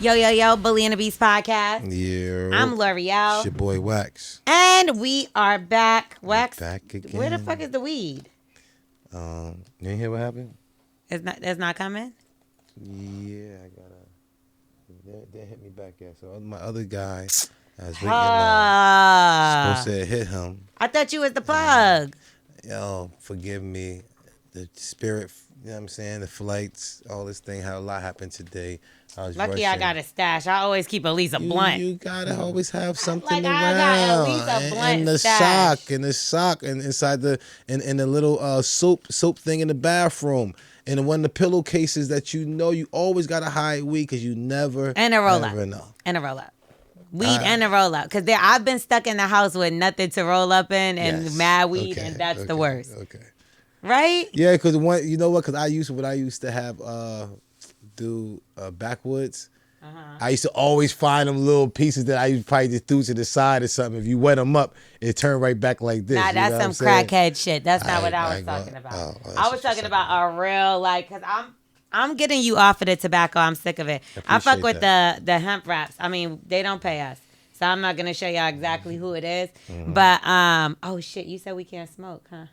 Yo, Bully and the Beast podcast. Yeah. I'm L'Oreal. It's your boy Wax. And we are back. Wax. Back again. Where the fuck is the weed? You didn't hear what happened? It's not coming? Yeah, I gotta. They hit me back yet. So my other guy, I was waiting supposed to hit him. I thought you was the plug. Yo, forgive me. The spirit, you know what I'm saying? The flights, all this thing, how a lot happened today. I was Lucky rushing. I got a stash. I always keep at least a blunt. You gotta always have something Like, around. I got at least a blunt and the stash. sock, and inside the in the little soap thing in the bathroom, and one of the pillowcases that you always gotta hide weed because you never And a roll up. ever know. And a roll up. Weed and a roll up. Because I've been stuck in the house with nothing to roll up in and Yes. mad weed, Okay, and that's the okay, worst. Okay. Right? Yeah, because you know what? Because I used to have do backwoods. I used to always find them little pieces that I used to probably just threw to the side or something. If you wet them up, it turned right back like this. Nah, you that's know some what I'm saying? crackhead shit. That's not what I was talking about. I was talking about a real, like, because I'm getting you off of the tobacco. I'm sick of it. I fuck with the hemp wraps. I mean, they don't pay us. So I'm not going to show y'all exactly who it is. Mm-hmm. But, oh, shit, you said we can't smoke, huh?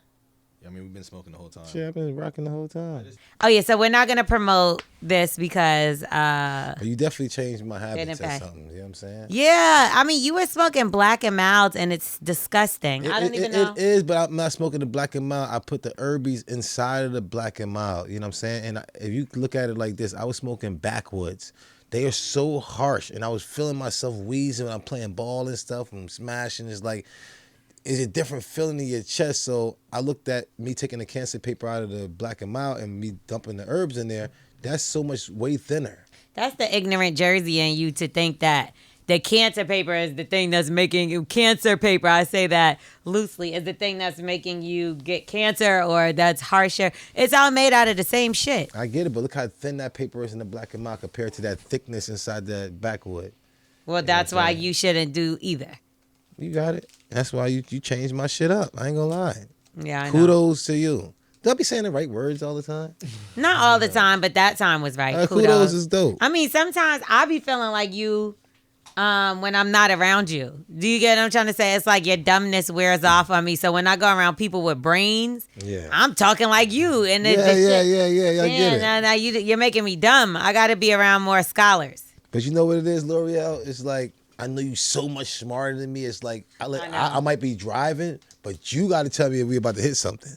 I mean, we've been smoking the whole time. Shit, I've been rocking the whole time. Oh, yeah, so we're not going to promote this because... But you definitely changed my habits or pay. something. You know what I'm saying? Yeah, I mean, you were smoking Black and Milds, and it's disgusting. I don't even know. It is, but I'm not smoking the Black and Mild. I put the herbies inside of the Black and Mild. You know what I'm saying? And if you look at it like this, I was smoking backwoods. They are so harsh, and I was feeling myself wheezing when I'm playing ball and stuff and smashing. It's like... It's a different feeling in your chest. So I looked at me taking the cancer paper out of the Black and Mild and me dumping the herbs in there. That's so much way thinner. That's the ignorant Jersey in you to think that the cancer paper is the thing that's making you cancer paper. I say that loosely is the thing that's making you get cancer or that's harsher. It's all made out of the same shit. I get it, but look how thin that paper is in the Black and Mild compared to that thickness inside that backwood. Well, that's why you shouldn't do either. You got it. That's why you changed my shit up. I ain't gonna lie. Yeah, I know. Kudos to you. Do I be saying the right words all the time? Not all the time, but that time was right. Kudos is dope. I mean, sometimes I be feeling like you when I'm not around you. Do you get what I'm trying to say? It's like your dumbness wears off on me. So when I go around people with brains, I'm talking like you. And yeah. I get it. Now you're making me dumb. I got to be around more scholars. But you know what it is, L'Oreal? It's like, I know you so much smarter than me. It's like, I might be driving, but you got to tell me if we about to hit something.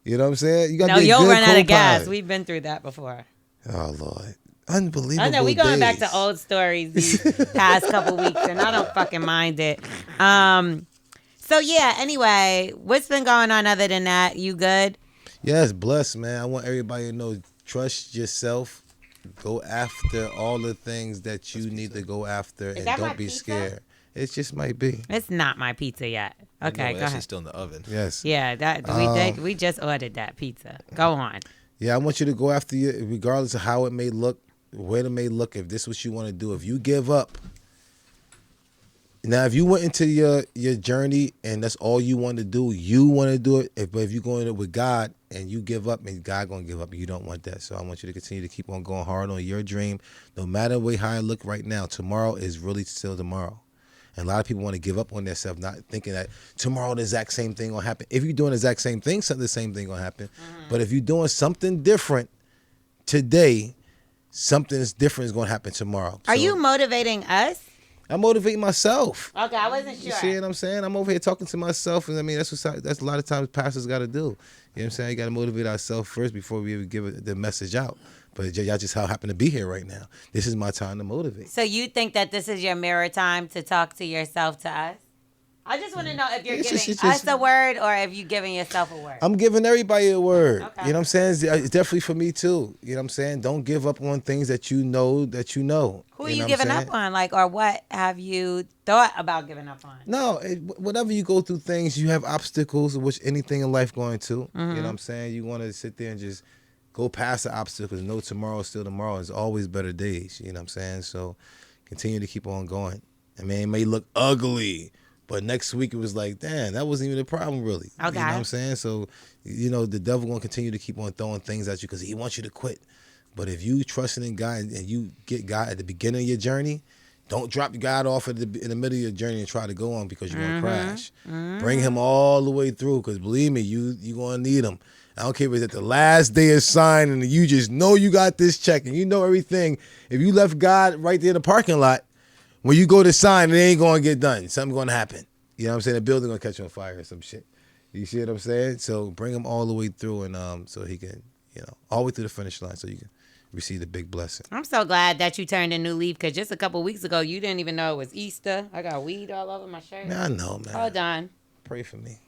You know what I'm saying? You got to be a you'll good run out of co-pilot. gas. We've been through that before. Oh, Lord. Unbelievable. I know, we going back days. to old stories these past couple weeks, and I don't fucking mind it. So, yeah, anyway, what's been going on other than that? You good? Yes, blessed, man. I want everybody to know, trust yourself. Go after all the things that you need to go after, and don't be scared. It just might be. It's not my pizza yet. Okay, go ahead. It's still in the oven. Yes. Yeah, we just ordered that pizza. Go on. Yeah, I want you to go after you, regardless of how it may look, where it may look. If this is what you want to do, if you give up. Now, if you went into your journey and that's all you want to do, you want to do it. But if you go in it with God and you give up, and God gonna give up, you don't want that. So I want you to continue to keep on going hard on your dream, no matter how I look right now. Tomorrow is really still tomorrow, and a lot of people want to give up on themselves, not thinking that tomorrow the exact same thing will happen. If you're doing the exact same thing, the same thing gonna happen. But if you're doing something different today, something different is gonna happen tomorrow. Are you motivating us? I'm motivating myself. Okay, I wasn't sure. You see what I'm saying? I'm over here talking to myself, and I mean that's a lot of times pastors got to do. You know what I'm saying? You got to motivate ourselves first before we even give the message out. But y'all just happen to be here right now. This is my time to motivate. So you think that this is your mirror time to talk to yourself, to us? I just want to know if you're giving us a word or if you're giving yourself a word. I'm giving everybody a word. Okay. You know what I'm saying? It's definitely for me too. You know what I'm saying? Don't give up on things that you know that you know. Who are you giving up on? Like, or what have you thought about giving up on? No, whenever you go through things, you have obstacles, which anything in life going to. You know what I'm saying? You want to sit there and just go past the obstacles. No, tomorrow is still tomorrow. There's always better days. You know what I'm saying? So continue to keep on going. I mean, it may look ugly, but next week it was like, damn, that wasn't even a problem really. Okay. You know what I'm saying? So, the devil going to continue to keep on throwing things at you because he wants you to quit. But if you trusting in God and you get God at the beginning of your journey, don't drop God off in the middle of your journey and try to go on because you're going to crash. Bring him all the way through because believe me, you're going to need him. I don't care if it's at the last day of signing and you just know you got this check and you know everything. If you left God right there in the parking lot, when you go to sign, it ain't going to get done. Something's going to happen. You know what I'm saying? The building going to catch on fire or some shit. You see what I'm saying? So bring him all the way through and so he can, all the way through the finish line so you can receive the big blessing. I'm so glad that you turned a new leaf because just a couple weeks ago, you didn't even know it was Easter. I got weed all over my shirt. Man, I know, man. Hold on. Pray for me.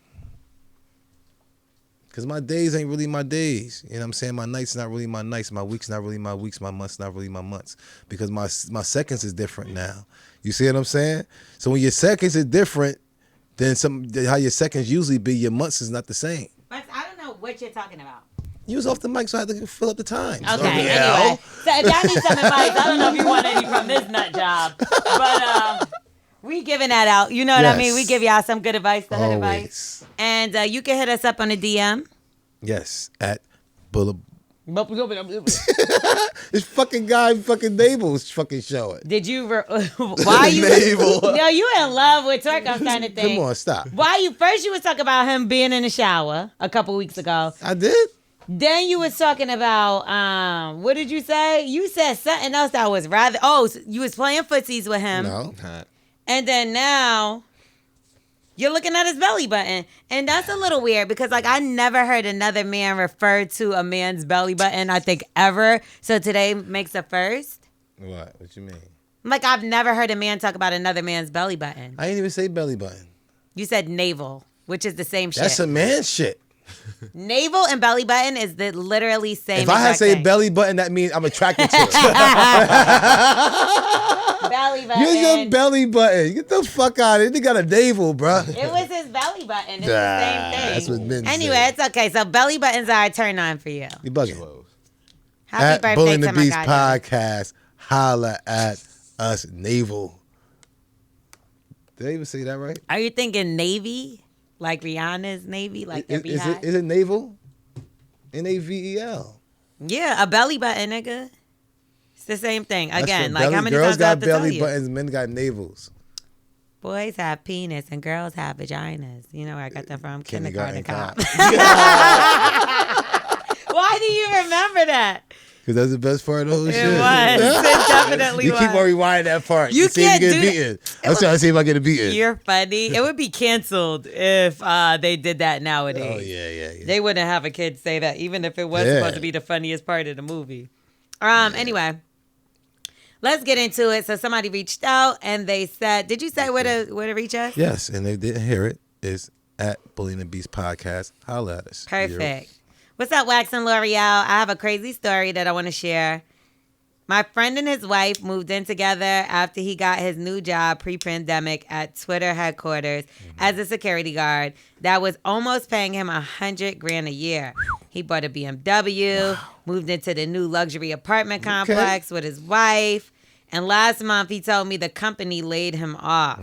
Because my days ain't really my days. You know what I'm saying? My nights not really my nights. My weeks not really my weeks. My months not really my months. Because my seconds is different now. You see what I'm saying? So when your seconds is different than how your seconds usually be, your months is not the same. But I don't know what you're talking about. You was off the mic, so I had to fill up the time. Okay, So, anyway. So if y'all need some advice, I don't know if you want any from this nut job. But we giving that out. You know what I mean? We give y'all some good advice, the hood advice. And you can hit us up on the DM. Yes, at Bullet. This fucking guy, fucking Nable's fucking show it. Did you? Why you? Navel. No, you in love with Twerk? I'm starting to think. Come on, stop. Why you? First, you was talking about him being in the shower a couple weeks ago. I did. Then you was talking about what did you say? You said something else that was rather. Oh, so you was playing footsies with him. No. And then now you're looking at his belly button. And that's a little weird because, like, I never heard another man refer to a man's belly button, I think, ever. So today makes a first. What? What you mean? Like, I've never heard a man talk about another man's belly button. I ain't even say belly button. You said navel, which is the same shit. That's a man shit. Navel and belly button is the literally same If I had to say thing. belly button, that means I'm attracted to it. Belly button. Use your belly button. Get the fuck out of it. They got a navel, bro. It was his belly button. It's the same thing. That's what men Anyway, say. it's okay. So belly buttons are a turn on for you. You bugging. Happy At birthday Bullying to the my Beast guy. podcast, holla at us, navel. Did I even say that right? Are you thinking Navy? Like Rihanna's Navy? Like Is FBI? it navel? Navel. Yeah, a belly button, nigga. It's the same thing. That's Again, what like how many girls times do I have got to tell belly you? buttons, men got navels. Boys have penis and girls have vaginas. You know where I got that from? Kindergarten Cop. Cop. Why do you remember that? Because that's the best part of the whole shit. It was. It definitely You was. keep on rewinding that part. You see if can't get do beaten. I'm trying to see if I get a beaten. You're funny. It would be canceled if they did that nowadays. Oh, yeah. They wouldn't have a kid say that, even if it was Yeah. supposed to be the funniest part of the movie. Anyway, let's get into it. So somebody reached out and they said, did you say where to reach us? Yes, and they didn't hear it. It's at Bullying the Beast podcast. Holla at us. Perfect. What's up, Wax and L'Oreal? I have a crazy story that I want to share. My friend and his wife moved in together after he got his new job pre-pandemic at Twitter headquarters as a security guard that was almost paying him $100,000 a year. He bought a BMW, moved into the new luxury apartment complex with his wife, and last month he told me the company laid him off.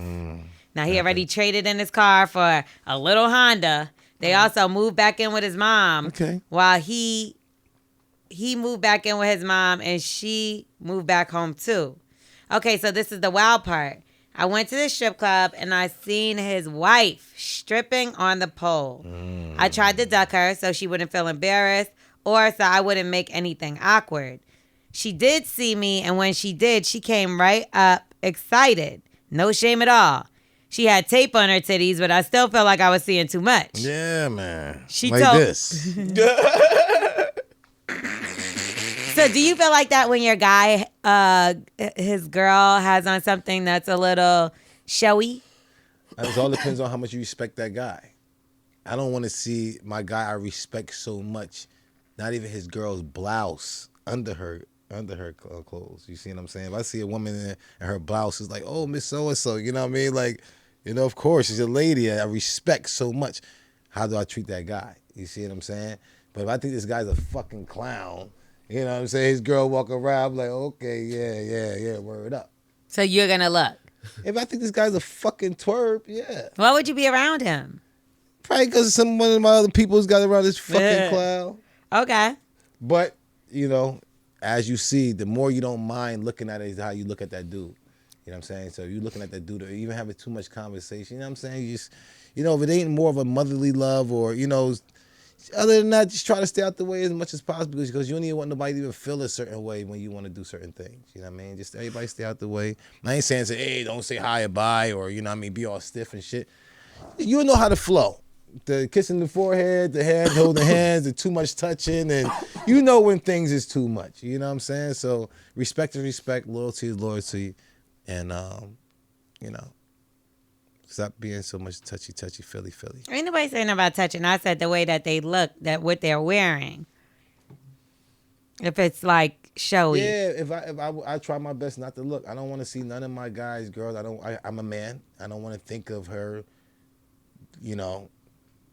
Now he already traded in his car for a little Honda. They also moved back in with his mom. Okay. While he moved back in with his mom and she moved back home too. Okay, so this is the wild part. I went to the strip club and I seen his wife stripping on the pole. I tried to duck her so she wouldn't feel embarrassed or so I wouldn't make anything awkward. She did see me, and when she did, she came right up excited. No shame at all. She had tape on her titties, but I still felt like I was seeing too much. Yeah, man. She like told- this. So do you feel like that when your guy, his girl has on something that's a little showy? It all depends on how much you respect that guy. I don't want to see my guy I respect so much, not even his girl's blouse under her clothes. You see what I'm saying? If I see a woman and her blouse is like, oh, Miss So-and-so, you know what I mean? Like, of course, she's a lady I respect so much. How do I treat that guy? You see what I'm saying? But if I think this guy's a fucking clown, you know what I'm saying? His girl walk around, I'm like, okay, yeah, word up. So you're going to look. If I think this guy's a fucking twerp, yeah. Why would you be around him? Probably because one of my other people's got around this fucking clown. Okay. But, as you see, the more you don't mind looking at it is how you look at that dude. You know what I'm saying? So if you're looking at that dude or even having too much conversation, you know what I'm saying? You just, if it ain't more of a motherly love or, other than that, just try to stay out the way as much as possible because you don't even want nobody to even feel a certain way when you want to do certain things. You know what I mean? Just everybody stay out the way. I ain't saying, hey, don't say hi or bye or, be all stiff and shit. You know how to flow. The kissing the forehead, the head holding hands, the too much touching, and you know when things is too much. You know what I'm saying? So respect is respect, loyalty is loyalty, and stop being so much touchy, feely. Ain't nobody saying about touching. I said the way that they look, that what they're wearing. If it's like showy. Yeah, if I try my best not to look. I don't want to see none of my guys, girls. I'm a man. I don't want to think of her,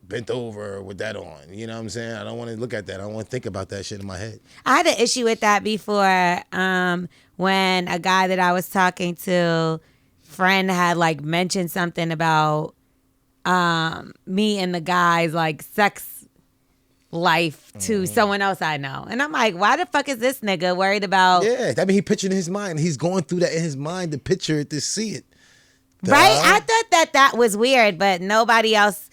bent over with that on. You know what I'm saying? I don't want to look at that. I don't want to think about that shit in my head. I had an issue with that before when a guy that I was talking to, friend had like mentioned something about me and the guy's like sex life to someone else I know. And I'm like, why the fuck is this nigga worried about? Yeah, that mean he pictured in his mind. He's going through that in his mind to picture it, to see it. Right? I thought that was weird, but nobody else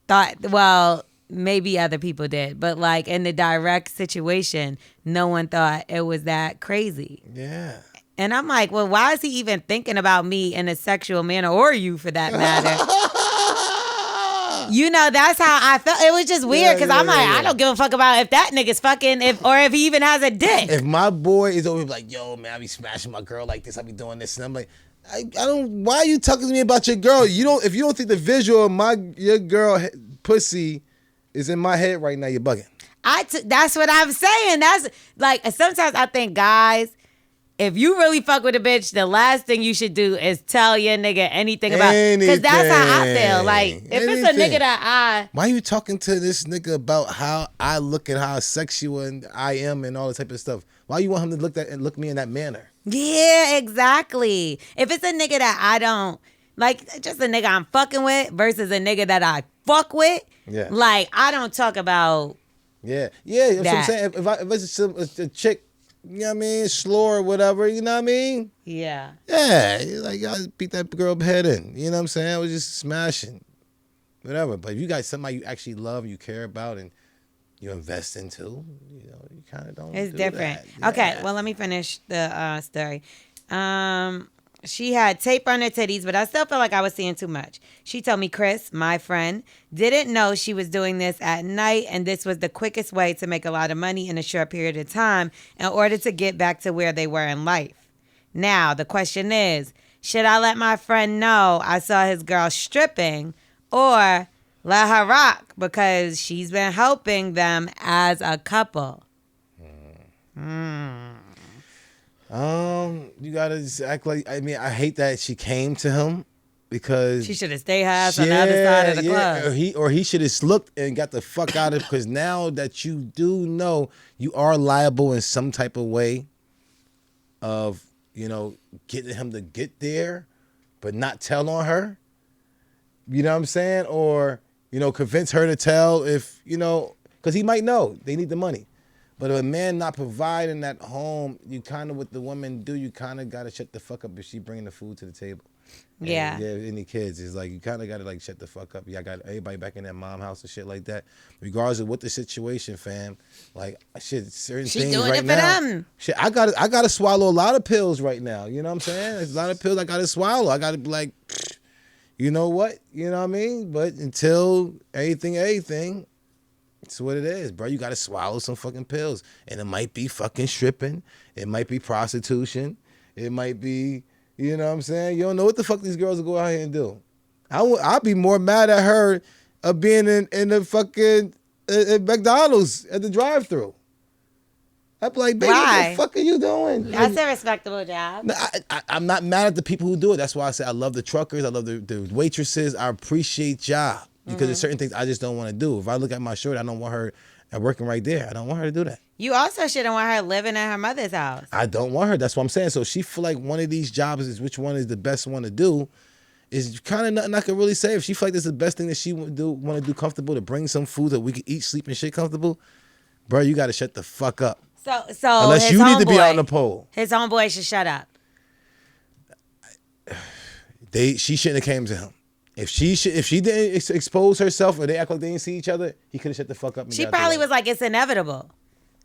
thought, well, maybe other people did. But like in the direct situation, no one thought it was that crazy. Yeah. And I'm like, well, why is he even thinking about me in a sexual manner, or you for that matter? That's how I felt. It was just weird because I'm like, I don't give a fuck about if that nigga's fucking, or if he even has a dick. If my boy is over like, yo, man, I be smashing my girl like this, I be doing this, and I'm like, I don't. Why are you talking to me about your girl? If you don't think the visual of your girl pussy is in my head right now, you're bugging. That's what I'm saying. That's like sometimes I think guys, if you really fuck with a bitch, the last thing you should do is tell your nigga anything about, because that's how I feel. Like if it's a nigga that why are you talking to this nigga about how I look and how sexual and I am and all that type of stuff? Why you want him to look me in that manner? Yeah, exactly. If it's a nigga that I don't like, just a nigga I'm fucking with versus a nigga that I fuck with, like I don't talk about. Yeah. That's what I'm saying. If it's a chick, you know what I mean, slur or whatever, you know what I mean? Yeah. Yeah, like I beat that girl head in. You know what I'm saying? I was just smashing, whatever. But if you got somebody you actually love, you care about, and you invest into, you kind of don't. It's do different. That. Okay, well, let me finish the story. She had tape on her titties, but I still felt like I was seeing too much. She told me Chris, my friend, didn't know she was doing this at night, and this was the quickest way to make a lot of money in a short period of time in order to get back to where they were in life. Now, the question is, should I let my friend know I saw his girl stripping, or let her rock because she's been helping them as a couple? You gotta just act like. I mean, I hate that she came to him because she should have stayed her ass on the other side of the club. Or he should have looked and got the fuck out of it, because now that you do know you are liable in some type of way of getting him to get there, but not tell on her. You know what I'm saying? Or convince her to tell if because he might know they need the money. But if a man not providing that home, you kind of, what the woman do, you kind of got to shut the fuck up if she bringing the food to the table. Yeah. Yeah, any kids, it's like you kind of got to like shut the fuck up. Yeah, I got everybody back in that mom house and shit like that. Regardless of what the situation, fam. Like shit, certain She's things doing right it for now. them. Shit, I got to swallow a lot of pills right now. You know what I'm saying? There's a lot of pills I got to swallow. I got to be like, you know what? You know what I mean? But until anything. It's what it is, bro. You got to swallow some fucking pills. And it might be fucking stripping. It might be prostitution. It might be, you know what I'm saying? You don't know what the fuck these girls will go out here and do. I'll be more mad at her of being in the fucking at McDonald's at the drive-thru. I'd be like, baby, what the fuck are you doing? That's a respectable job. I'm not mad at the people who do it. That's why I say I love the truckers. I love the waitresses. I appreciate y'all. Because there's certain things I just don't want to do. If I look at my shirt, I don't want her working right there. I don't want her to do that. You also shouldn't want her living at her mother's house. I don't want her. That's what I'm saying. So she feel like one of these jobs is which one is the best one to do. Is kind of nothing I can really say. If she feel like this is the best thing that she want to do comfortable, to bring some food that we can eat, sleep, and shit comfortable, bro, you got to shut the fuck up. So Unless his you need to be homeboy- on the pole. His homeboy should shut up. She shouldn't have came to him. If she didn't expose herself or they act like they didn't see each other, he could have shut the fuck up. And She got probably the was like, it's inevitable.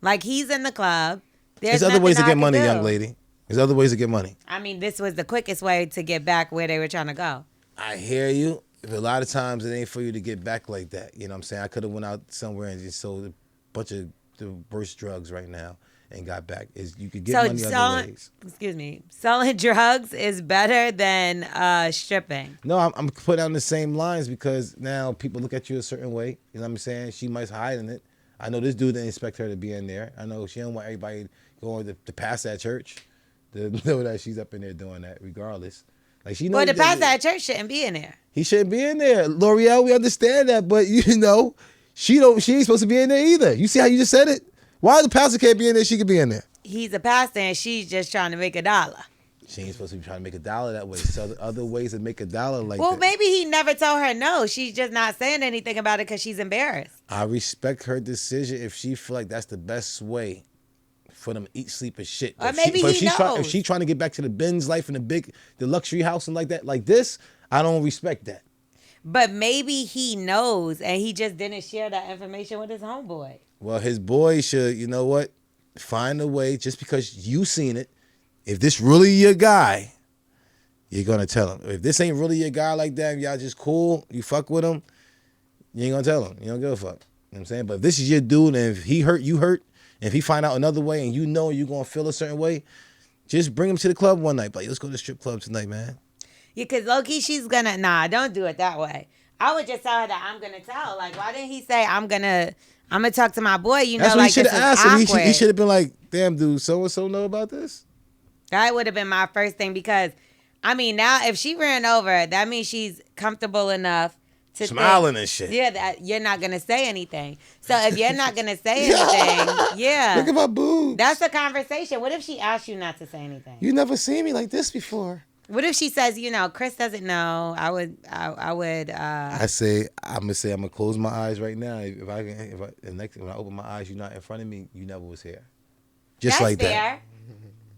Like, he's in the club. There's other ways to nothing I get can money, do. young lady. There's other ways to get money. I mean, this was the quickest way to get back where they were trying to go. I hear you. But a lot of times it ain't for you to get back like that. You know what I'm saying? I could have went out somewhere and just sold a bunch of the worst drugs right now and got back. You could get money other ways. Excuse me. Selling drugs is better than stripping. No, I'm putting on the same lines because now people look at you a certain way. You know what I'm saying? She might hide in it. I know this dude didn't expect her to be in there. I know she don't want everybody going to pass that church to know that she's up in there doing that regardless. Like she knows. Well, the pastor at church shouldn't be in there. He shouldn't be in there. L'Oreal, we understand that, but she ain't supposed to be in there either. You see how you just said it? Why the pastor can't be in there, she could be in there? He's a pastor and she's just trying to make $1. She ain't supposed to be trying to make $1 that way. So other ways to make $1 like well, that. maybe he never told her no. She's just not saying anything about it because she's embarrassed. I respect her decision if she feel like that's the best way for them to eat, sleep, and shit. Or maybe he knows. If she trying to get back to the Benz life and the luxury house and like that, like this, I don't respect that. But maybe he knows and he just didn't share that information with his homeboy. Well, his boy should, you know what, find a way, just because you seen it, if this really your guy, you're going to tell him. If this ain't really your guy like that, and y'all just cool, you fuck with him, you ain't going to tell him. You don't give a fuck. You know what I'm saying? But if this is your dude, and if he hurt, you hurt, and if he find out another way and you know you're going to feel a certain way, just bring him to the club one night. Like, let's go to the strip club tonight, man. Yeah, because low-key she's going to, don't do it that way. I would just tell her that I'm going to tell. Like, why didn't he say, I'm going to talk to my boy, That's what like, he should have asked him. He should have been like, damn, dude, so-and-so know about this? That would have been my first thing because, I mean, now if she ran over, that means she's comfortable enough to smiling think, and shit. Yeah, that you're not going to say anything. So if you're not going to say anything, yeah. Look at my boobs. That's a conversation. What if she asked you not to say anything? You never seen me like this before. What if she says, Chris doesn't know? I would. I say, I'm gonna close my eyes right now. When I open my eyes, you're not in front of me. You never was here. Just That's like fair. that.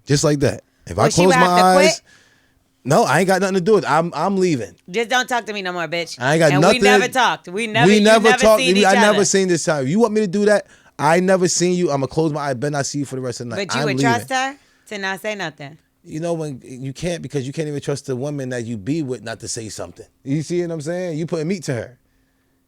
Just like that. If I Well, she close would my have to eyes, quit? no, I ain't got nothing to do with it. I'm leaving. Just don't talk to me no more, bitch. I ain't got and nothing. We never talked. We never talked. seen each I other. never seen this time. If you want me to do that, I never seen you. I'm gonna close my eye. Bet not see you for the rest of the night. But you I'm would leaving. trust her to not say nothing. You know when you can't, because you can't even trust the woman that you be with not to say something. You see what I'm saying? You putting meat to her,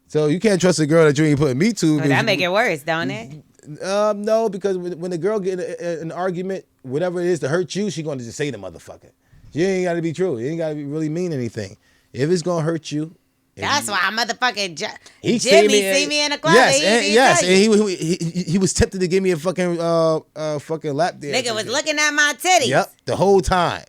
so you can't trust a girl that you ain't putting meat to. Well, that make it worse, don't it? No, because when the girl get in an argument, whatever it is to hurt you, she gonna just say the motherfucker. You ain't gotta be true. You ain't gotta really mean anything. If it's gonna hurt you, that's why motherfucking Jimmy see me in the club. Yes, and he was tempted to give me a fucking fucking lap dance. Nigga was looking at my titties. Yep, the whole time.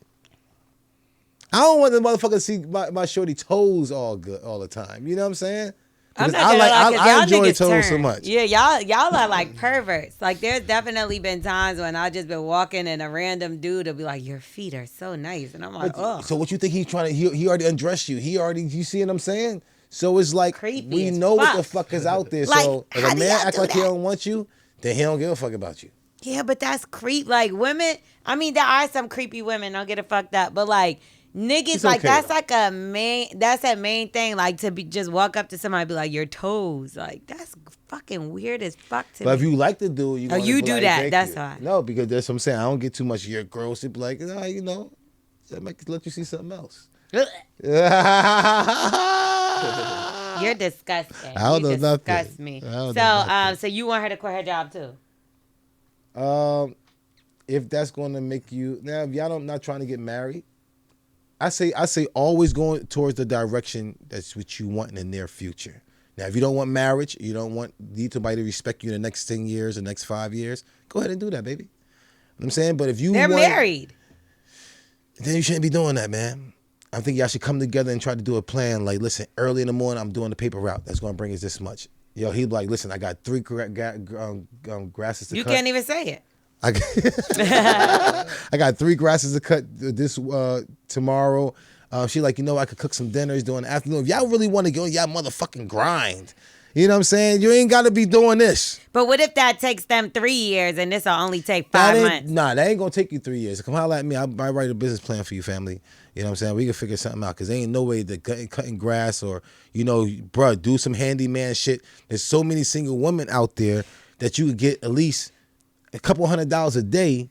I don't want the motherfucker to see my shorty toes all the time. You know what I'm saying? I'm Because not gonna lie, 'cause I y'all enjoy niggas toes turn. so much. Yeah, y'all are like perverts. Like there's definitely been times when I just been walking and a random dude will be like, "Your feet are so nice," and I'm like, "Oh." So what you think he's trying to? He already undressed you. You see what I'm saying? So it's like Creepy we as know what fuck. the fuck is out there. Like, So if how a do man y'all act do like he that? don't want you, then he don't give a fuck about you. Yeah, but that's creep. Like women, I mean, there are some creepy women. Don't get it fucked up, but like niggas, It's like okay, that's though. like a main. That's a main thing. Like to be just walk up to somebody and be like, "Your toes." Like that's fucking weird as fuck to But me. if you like to do it, you you do that. Thank That's you. why. No, because that's what I'm saying. I don't get too much of your gross. It be like, I might let you see something else. You're disgusting. I don't You know disgust nothing. me. I don't know nothing. So you want her to quit her job too? If that's going to make you now, if y'all not trying to get married, I say always going towards the direction that's what you want in the near future. Now, if you don't want marriage, you don't need somebody to respect you in the next 10 years, the next 5 years, go ahead and do that, baby. You know what I'm saying? But if They're married. then you shouldn't be doing that, man. I think y'all should come together and try to do a plan. Like, listen, early in the morning, I'm doing the paper route. That's going to bring us this much. Yo, he'd be like, listen, I got 3 grasses to cut. You can't even say it. I got 3 grasses to cut this tomorrow. She like, I could cook some dinners during the afternoon. If y'all really want to go, y'all motherfucking grind. You know what I'm saying? You ain't got to be doing this. But what if that takes them 3 years and this will only take That 5 ain't- months? Nah, that ain't gonna take you 3 years. Come holler at me. I write a business plan for you, family. You know what I'm saying? We can figure something out because there ain't no way that cutting grass or, bruh, do some handyman shit. There's so many single women out there that you could get at least a couple $100 a day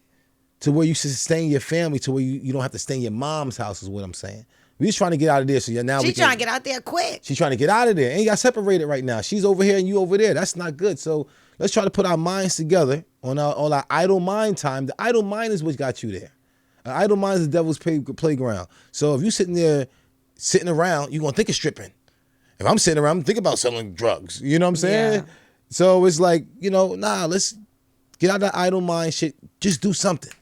to where you sustain your family, to where you don't have to stay in your mom's house is what I'm saying. We just trying to get out of there. So now She's trying to get out there quick. She's trying to get out of there. And you got separated right now. She's over here and you over there. That's not good. So let's try to put our minds together on our idle mind time. The idle mind is what got you there. An idle mind is the devil's playground. So if you sitting there, sitting around, you're going to think of stripping. If I'm sitting around, I'm thinking about selling drugs. You know what I'm saying? Yeah. So it's like, let's get out of that idle mind shit. Just do something.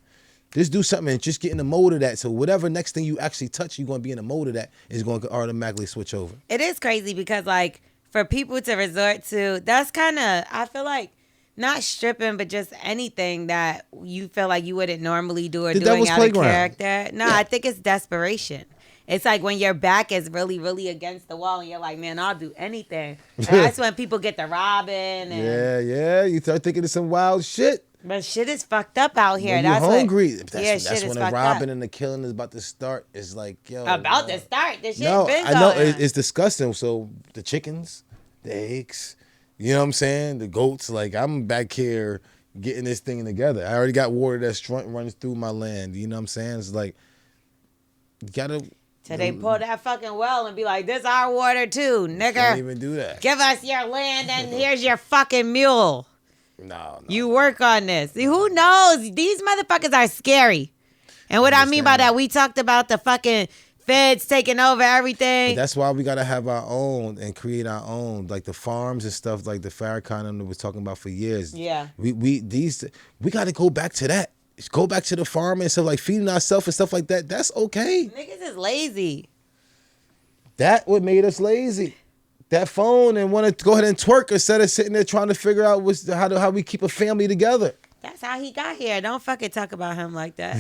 Just do something and just get in the mode of that. So whatever next thing you actually touch, you're going to be in the mode of that. Is going to automatically switch over. It is crazy because, like, for people to resort to, that's kind of, I feel like, not stripping, but just anything that you feel like you wouldn't normally do or The doing devil's out playground. of character. No, Yeah. I think it's desperation. It's like when your back is really, really against the wall and you're like, man, I'll do anything. And that's when people get to robbing. And, Yeah. You start thinking of some wild shit. But shit is fucked up out here. When you're That's hungry. What, That's shit is when the fucked robbing up. and the killing is about to start. It's like, yo. About to start. This shit No, been I know. going. It's disgusting. So the chickens, the eggs, you know what I'm saying? The goats. Like, I'm back here getting this thing together. I already got water that runs through my land. You know what I'm saying? It's like, you gotta. So they pull that fucking well and be like, this our water too, nigga. Can't even do that. Give us your land and here's your fucking mule. No. You work on this. See, who knows? These motherfuckers are scary. And what I mean by that, we talked about the fucking feds taking over everything. But that's why we gotta have our own and create our own, like the farms and stuff, like the Farrakhan was talking about for years. Yeah. We gotta go back to that. Go back to the farming and stuff, like feeding ourselves and stuff like that. That's okay. Niggas is lazy. That what made us lazy. That phone and want to go ahead and twerk instead of sitting there trying to figure out how we keep a family together. That's how he got here. Don't fucking talk about him like that.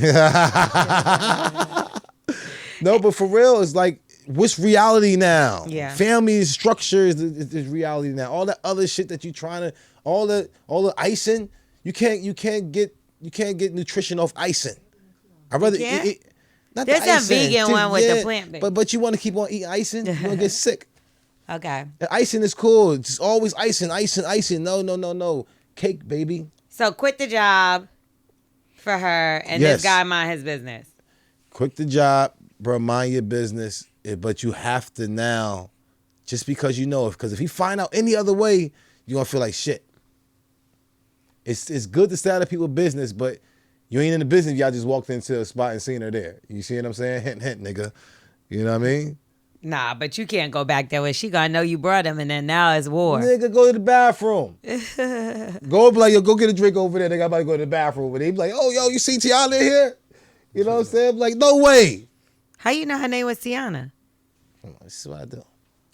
No, but for real, it's like, what's reality now? Yeah. Family structure is reality now. All that other shit that you trying to, all the icing, you can't get nutrition off icing. I'd rather can't? eat. Not There's the a icing. vegan one with the plant-based. But you want to keep on eating icing, you're gonna get sick. Okay. And icing is cool. It's always icing. No. Cake, baby. So quit the job for her and Yes. this guy mind his business. Quit the job, bro. Mind your business. But you have to now, just because because if he find out any other way, you're gonna feel like shit. It's good to stay out of people's business, but you ain't in the business if y'all just walked into a spot and seen her there. You see what I'm saying? Hint, hint, nigga. You know what I mean? Nah, but you can't go back there where she gonna know you brought him and then now it's war. Nigga, go to the bathroom. Go be like, yo, go get a drink over there. Nigga, I'm about to go to the bathroom. But they be like, oh, yo, you see Tiana in here? You know what I'm saying? I'm like, no way. How you know her name was Tiana? Come on, this is what I do.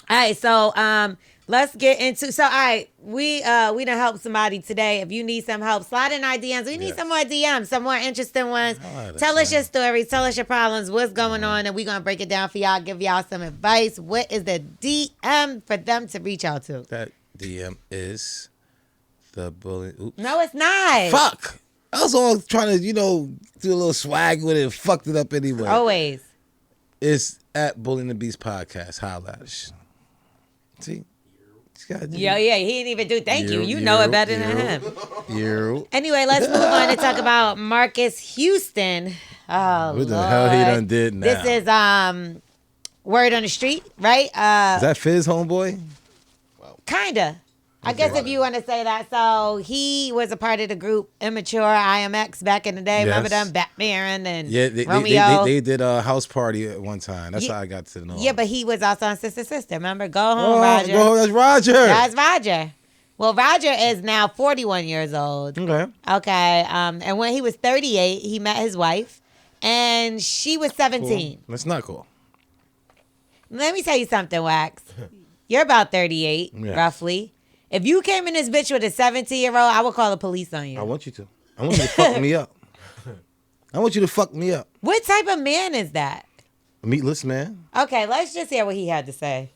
All right, so let's get into. So all right, we done helped somebody today. If you need some help, slide in our DMs. We need some more DMs, some more interesting ones. Tell us your stories, tell us your problems, what's going on, and we're gonna break it down for y'all. Give y'all some advice. What is the DM for them to reach out to? That DM is the bully. Oops. No, it's not. Fuck. I was all trying to, do a little swag with it and fucked it up anyway. Always. It's at Bullying the Beast Podcast. Holla at us. See? Yeah, he didn't even do thank you. You know it better than him. Anyway, let's move on and talk about Marcus Houston. Oh, What the Lord. hell he done did now? This is word on the street, right? Is that Fizz, homeboy? Kinda. I guess if you want to say that. So he was a part of the group Immature IMX back in the day. Yes. Remember them? Batman and Yeah, Romeo. they did a house party at one time. That's how I got to know. Yeah, but he was also on Sister Sister. Remember? Go home, Oh, Roger. go home, that's Roger. That's Roger. Well, Roger is now 41 years old. Okay. Okay. And when he was 38, he met his wife, and she was 17. Cool. That's not cool. Let me tell you something, Wax. You're about 38, roughly. If you came in this bitch with a 17-year-old, I would call the police on you. I want you to. I want you to fuck me up. I want you to fuck me up. What type of man is that? A meatless man. Okay, let's just hear what he had to say.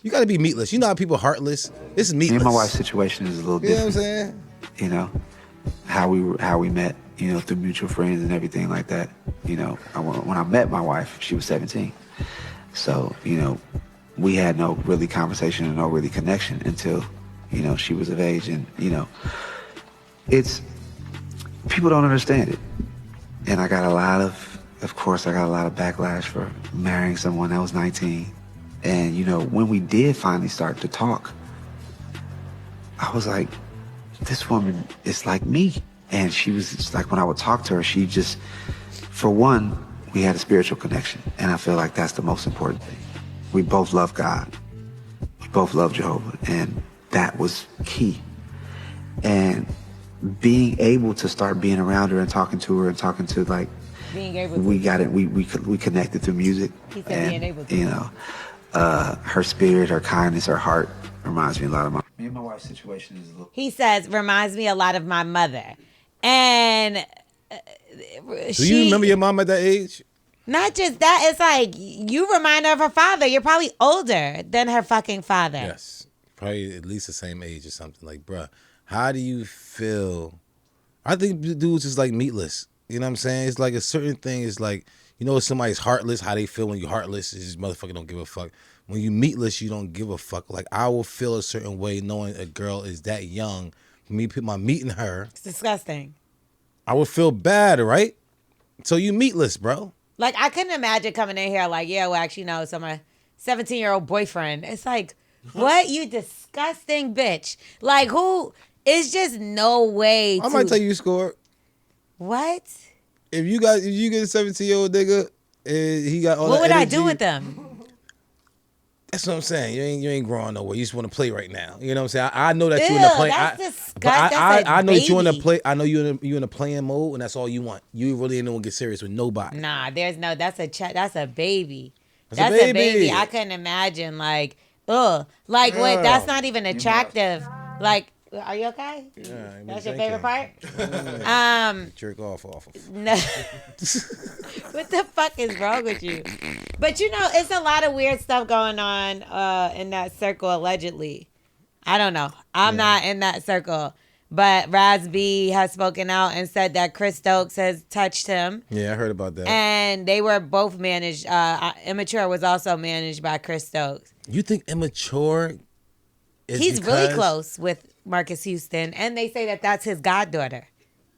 You got to be meatless. You know how people heartless. This is meatless. Me and my wife's situation is a little different. You know what I'm saying? You know, how we met, you know, through mutual friends and everything like that. You know, when I met my wife, she was 17. So, you know, we had no really conversation and no really connection until, you know, she was of age. And, you know, people don't understand it. And I got a lot of backlash for marrying someone that was 19. And, you know, when we did finally start to talk, I was like, this woman is like me. And she was just like, when I would talk to her, she just, for one, we had a spiritual connection. And I feel like that's the most important thing. We both love God. We both love Jehovah. And that was key. And being able to start being around her and talking to her and talking to, like, Being able to. we got it. We connected through music. He said And, being able to. you know, her spirit, her kindness, her heart reminds me a lot of me and my wife's situation is a little. He says, reminds me a lot of my mother. And Do you remember your mom at that age? Not just that, it's like, you remind her of her father. You're probably older than her fucking father. Yes. Probably at least the same age or something. Like, bruh, how do you feel? I think the dude's just like meatless. You know what I'm saying? It's like a certain thing is like, you know, if somebody's heartless, how they feel when you're heartless is just motherfucker don't give a fuck. When you meatless, you don't give a fuck. Like, I will feel a certain way knowing a girl is that young. Me put my meat in her. It's disgusting. I would feel bad, right? So you meatless, bro. Like, I couldn't imagine coming in here like, yeah, well, actually, no, so my 17-year-old boyfriend. It's like, what? You disgusting bitch. Like, who? It's just no way I might tell you scored. What? If you get a 17-year-old nigga and he got all What that would I energy, do with them? That's what I'm saying. You ain't growing nowhere. You just want to play right now. You know what I'm saying? I know that Ew, you in the play. that's disgusting. I know that you in the baby. play. I know you in the playing mode, and that's all you want. You really ain't want to get serious with nobody. Nah, there's no. That's a baby. That's a baby. I couldn't imagine like, ugh, like what? That's not even attractive. Like, are you okay? Yeah, That's your favorite part. Jerk off of. No. What the fuck is wrong with you? But you know, it's a lot of weird stuff going on in that circle allegedly. I don't know. I'm not in that circle. But Raz B has spoken out and said that Chris Stokes has touched him. Yeah, I heard about that. And they were both managed. Immature was also managed by Chris Stokes. You think Immature is He's really close with Marcus Houston. And they say that that's his goddaughter.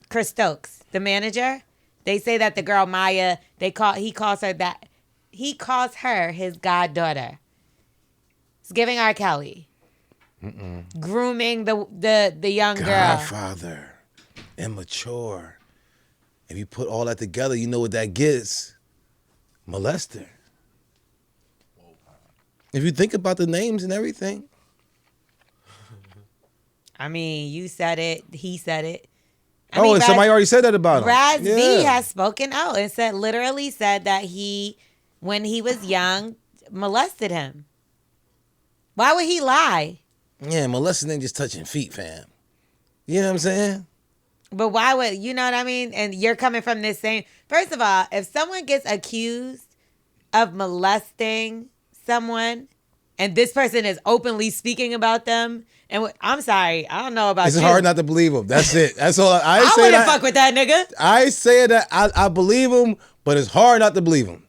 Chris Stokes, the manager. They say that the girl Maya, he calls her his goddaughter. It's giving R. Kelly. Grooming the young girl. Godfather, Immature. If you put all that together, you know what that gets. Molester. If you think about the names and everything. I mean, you said it. He said it. And somebody already said that about him. Raz B has spoken out and literally said that he, when he was young, molested him. Why would he lie? Yeah, molesting ain't just touching feet, fam. You know what I'm saying? But why would, you know what I mean? And you're coming from this same, first of all, if someone gets accused of molesting someone and this person is openly speaking about them, and I'm sorry, I don't know about It's you. hard not to believe him. That's it. That's all. I I say wouldn't that. fuck with that nigga. I say that I believe him, but it's hard not to believe him.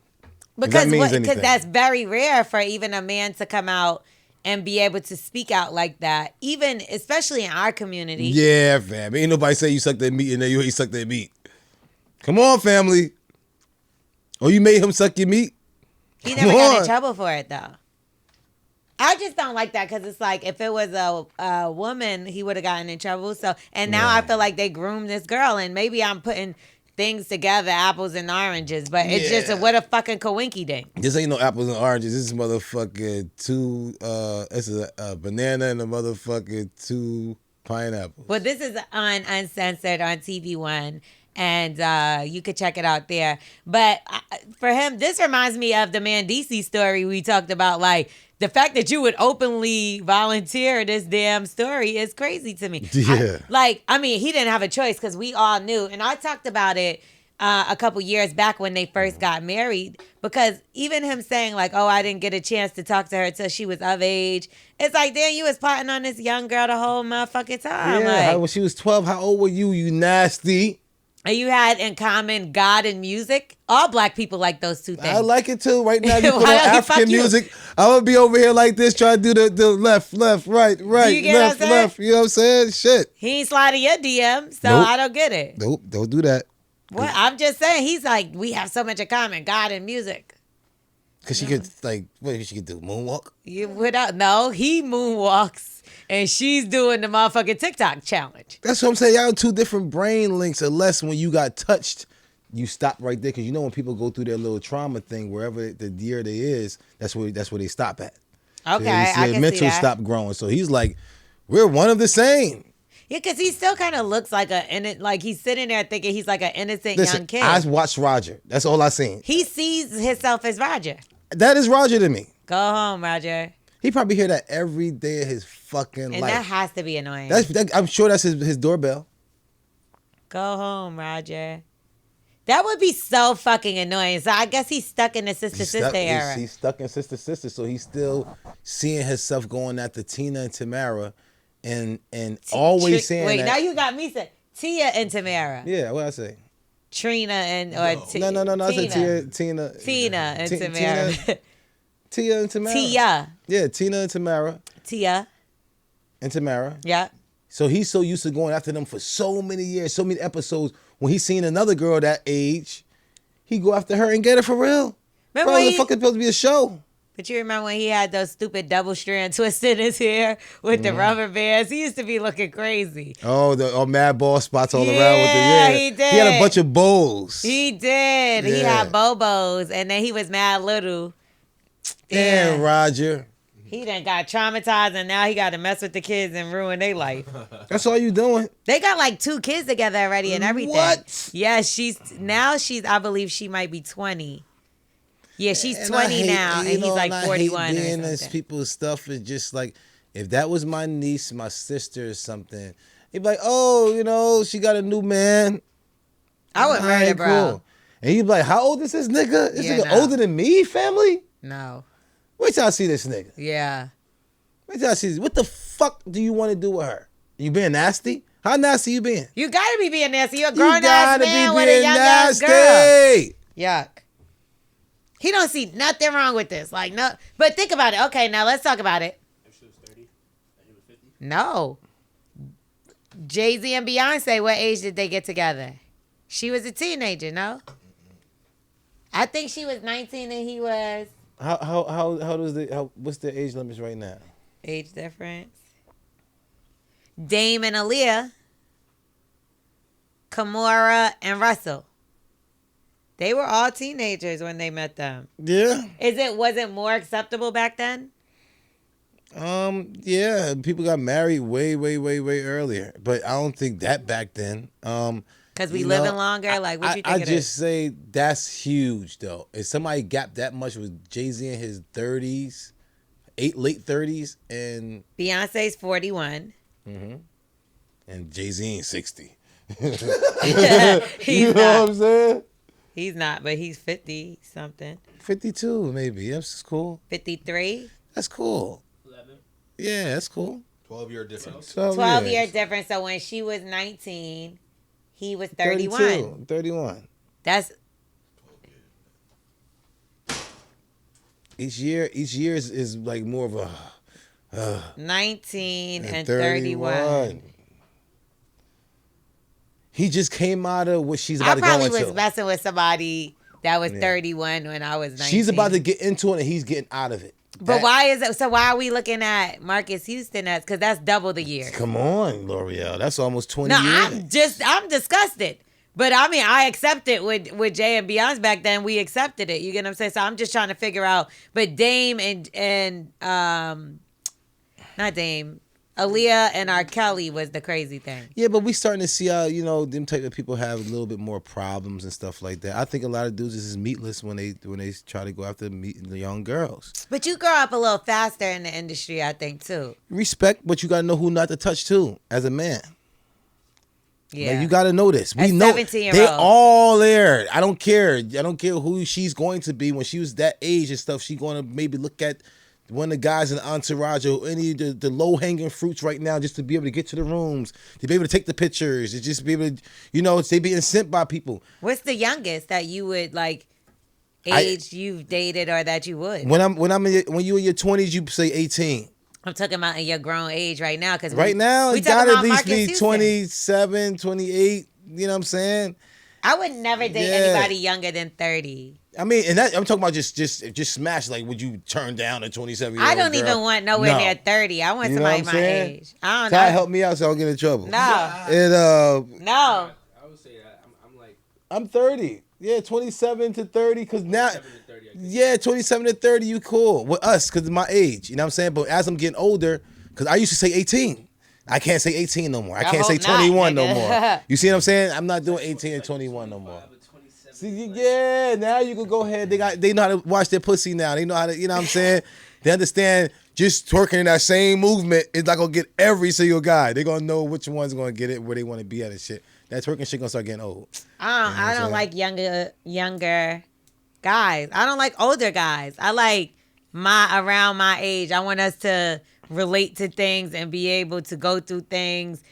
Because means anything. that's very rare for even a man to come out and be able to speak out like that, even especially in our community. Yeah, fam. Ain't nobody say you suck that meat and then you ain't suck that meat. Come on, family. Oh, you made him suck your meat? He never got in trouble for it though. I just don't like that because it's like if it was a woman, he would have gotten in trouble. So and now I feel like they groomed this girl, and maybe I'm putting things together, apples and oranges, but it's just what a fucking coinky ding. This ain't no apples and oranges. This is motherfucking it's a banana and a motherfucking 2 pineapples. Well, this is on Uncensored on TV One, and you could check it out there. But for him, this reminds me of the Mandisi story we talked about. Like, the fact that you would openly volunteer this damn story is crazy to me. Yeah. I mean, he didn't have a choice because we all knew. And I talked about it a couple years back when they first got married, because even him saying like, "Oh, I didn't get a chance to talk to her till she was of age," it's like, damn, you was plotting on this young girl the whole motherfucking time. Yeah, Like, when she was 12, how old were you? You nasty. and you had in common God and music. All black people like those two things. I like it too. Right now, you put on Why don't you African fuck you? music. I'm gonna be over here like this, trying to do the left, right, you right, get what I'm left, saying? left. You know what I'm saying? Shit. He ain't sliding your DM, so Nope. I don't get it. Nope, don't do that. What? I'm just saying, he's like, we have so much in common, God and music. Cause she could like, what she could do? Moonwalk? No, he moonwalks, and she's doing the motherfucking TikTok challenge. That's what I'm saying. Y'all on two different brain links. Unless when you got touched, you stop right there. Cause you know when people go through their little trauma thing, wherever the year they is, that's where they stop at. Okay, So I can see mental that. stop growing. So he's like, we're one of the same. Yeah, because he still kind of looks like like he's sitting there thinking he's like an innocent Listen, young kid. I watched Roger. That's all I seen. He sees himself as Roger. That is Roger to me. Go home, Roger. He probably hear that every day of his fucking And life. that has to be annoying. I'm sure that's his doorbell. Go home, Roger. That would be so fucking annoying. So I guess he's stuck in the sister era. He's stuck in sister, so he's still seeing himself going after Tina and Tamara, and always saying Wait, that. now you got me saying Tia and Tamara. Yeah, what I say? Trina and No. I said Tina and Tamara. Tia and Tamara. Tia. Yeah, Tina and Tamara. Tia. And Tamara. Yeah. So he's so used to going after them for so many years, so many episodes. When he's seen another girl that age, he go after her and get her for real. Remember Bro, when the fuck is supposed to be a show. But you remember when he had those stupid double strand twists in his hair with the rubber bands? He used to be looking crazy. Oh, the mad ball spots all around with the he did. He had a bunch of bowls. He did. He Yeah. had bobos, and then he was mad little. Damn, Roger. He done got traumatized, and now he got to mess with the kids and ruin their life. That's all you doing. They got like 2 kids together already and everything. What? Yeah, I believe she might be 20. Yeah, she's And 20 now, and he's like 41 or being something. this people's stuff is just like, if that was my niece, my sister or something, he'd be like, oh, she got a new man. I would murder, bro. Cool. And he'd be like, how old is this nigga? This nigga no. older than me, family? No. Wait till I see this nigga. Yeah. Wait till I see this. What the fuck do you want to do with her? You being nasty? How nasty you being? You gotta be being nasty. You're a You grown ass gotta man be with a being young ass girl. nasty. Yuck. He don't see nothing wrong with this. Like, no. But think about it. Okay, now let's talk about it. If she was 30, and he was 50. No. Jay-Z and Beyonce, what age did they get together? She was a teenager, no? I think she was 19 and he was... What's the age limits right now? Age difference. Dame and Aaliyah. Kimora and Russell. They were all teenagers when they met them. Yeah. Was it more acceptable back then? Yeah, people got married way earlier, but I don't think that back then. Because we living longer? Like, what you think I it just is? say that's huge, though. If somebody gapped that much with Jay-Z in his 30s, late 30s, and... Beyonce's 41. Mm-hmm. And Jay-Z ain't 60. He's You know not. what I'm saying? He's not, but he's 50 something. 52, maybe. That's cool. 53? That's cool. 11. Yeah, that's cool. 12-year difference. 12 years. years difference. So when she was 19, he was 31. 32, 31. That's... Each year is like more of a 19 and 31. He just came out of what she's I about to go probably into. was messing with somebody that was 31 when I was 19. She's about to get into it and he's getting out of it. But why is it? So why are we looking at Marcus Houston as? Because that's double the year. Come on, L'Oreal. That's almost 20 No, years. I'm disgusted. But I mean, I accept it with Jay and Beyonce back then. We accepted it. You get what I'm saying? So I'm just trying to figure out. But Dame and not Dame, Aaliyah and R. Kelly was the crazy thing. Yeah, but we starting to see how, them type of people have a little bit more problems and stuff like that. I think a lot of dudes is meatless when they try to go after the young girls. But you grow up a little faster in the industry, I think, too. Respect, but you got to know who not to touch too as a man. Yeah. Like, you got to know this. We A know 17-year-old. they all there. I don't care. I don't care who she's going to be when she was that age and stuff. She going to maybe look at one of the guys in the entourage or any of the low hanging fruits right now, just to be able to get to the rooms, to be able to take the pictures, to just be able to, they being sent by people. What's the youngest that you would like? Age you've dated or that you would? When you in your 20s, you say 18. I'm talking about in your grown age right now. Because Right now, we it got to at least Marcus be Houston. 27, 28. You know what I'm saying? I would never date anybody younger than 30. I mean, and that I'm talking about just smash. Like, would you turn down a 27-year-old I don't girl? even want nowhere No. near 30. I want You know what somebody I'm my saying? age. I don't Ty, know. help me out so I don't get in trouble. No. And No. I would say that I'm like I'm 30. Yeah, 27 to 30. Cause now, 7 to 30. I guess. yeah, 27 to 30, you cool with us because of my age. You know what I'm saying? But as I'm getting older, because I used to say 18. I can't say 18 no more. I can't say hope not, 21 no nigga. more. You see what I'm saying? I'm not doing 18 and 21 no more. See, yeah, now you can go ahead. They know how to wash their pussy now. They know how to, you know what I'm saying? They understand just twerking in that same movement is not gonna get every single guy. They're gonna know which one's gonna get it, where they want to be at and shit. That twerking shit gonna start getting old. I don't like younger guys. I don't like older guys. I like around my age. I want us to relate to things and be able to go through things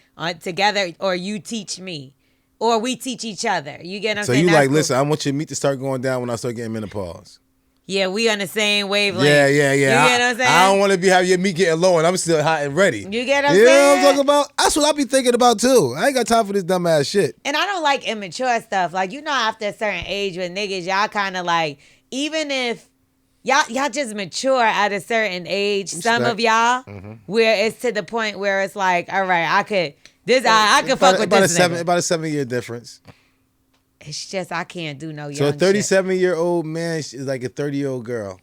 together, or you teach me. Or we teach each other. You get what I'm So saying? you That's like, cool. listen, I want your meat to start going down when I start getting menopause. Yeah, we on the same wavelength. Yeah. You get what I'm saying? I don't want to be having your meat getting low and I'm still hot and ready. You get what I'm You know what I'm saying? talking about? That's what I be thinking about too. I ain't got time for this dumbass shit. And I don't like immature stuff. Like, after a certain age with niggas, y'all kind of like, even if y'all just mature at a certain age, some of y'all, where it's to the point where it's like, all right, I could fuck with this nigga. About a 7-year difference. It's just I can't do no young So a shit. 37-year-old man is like a 30-year-old girl.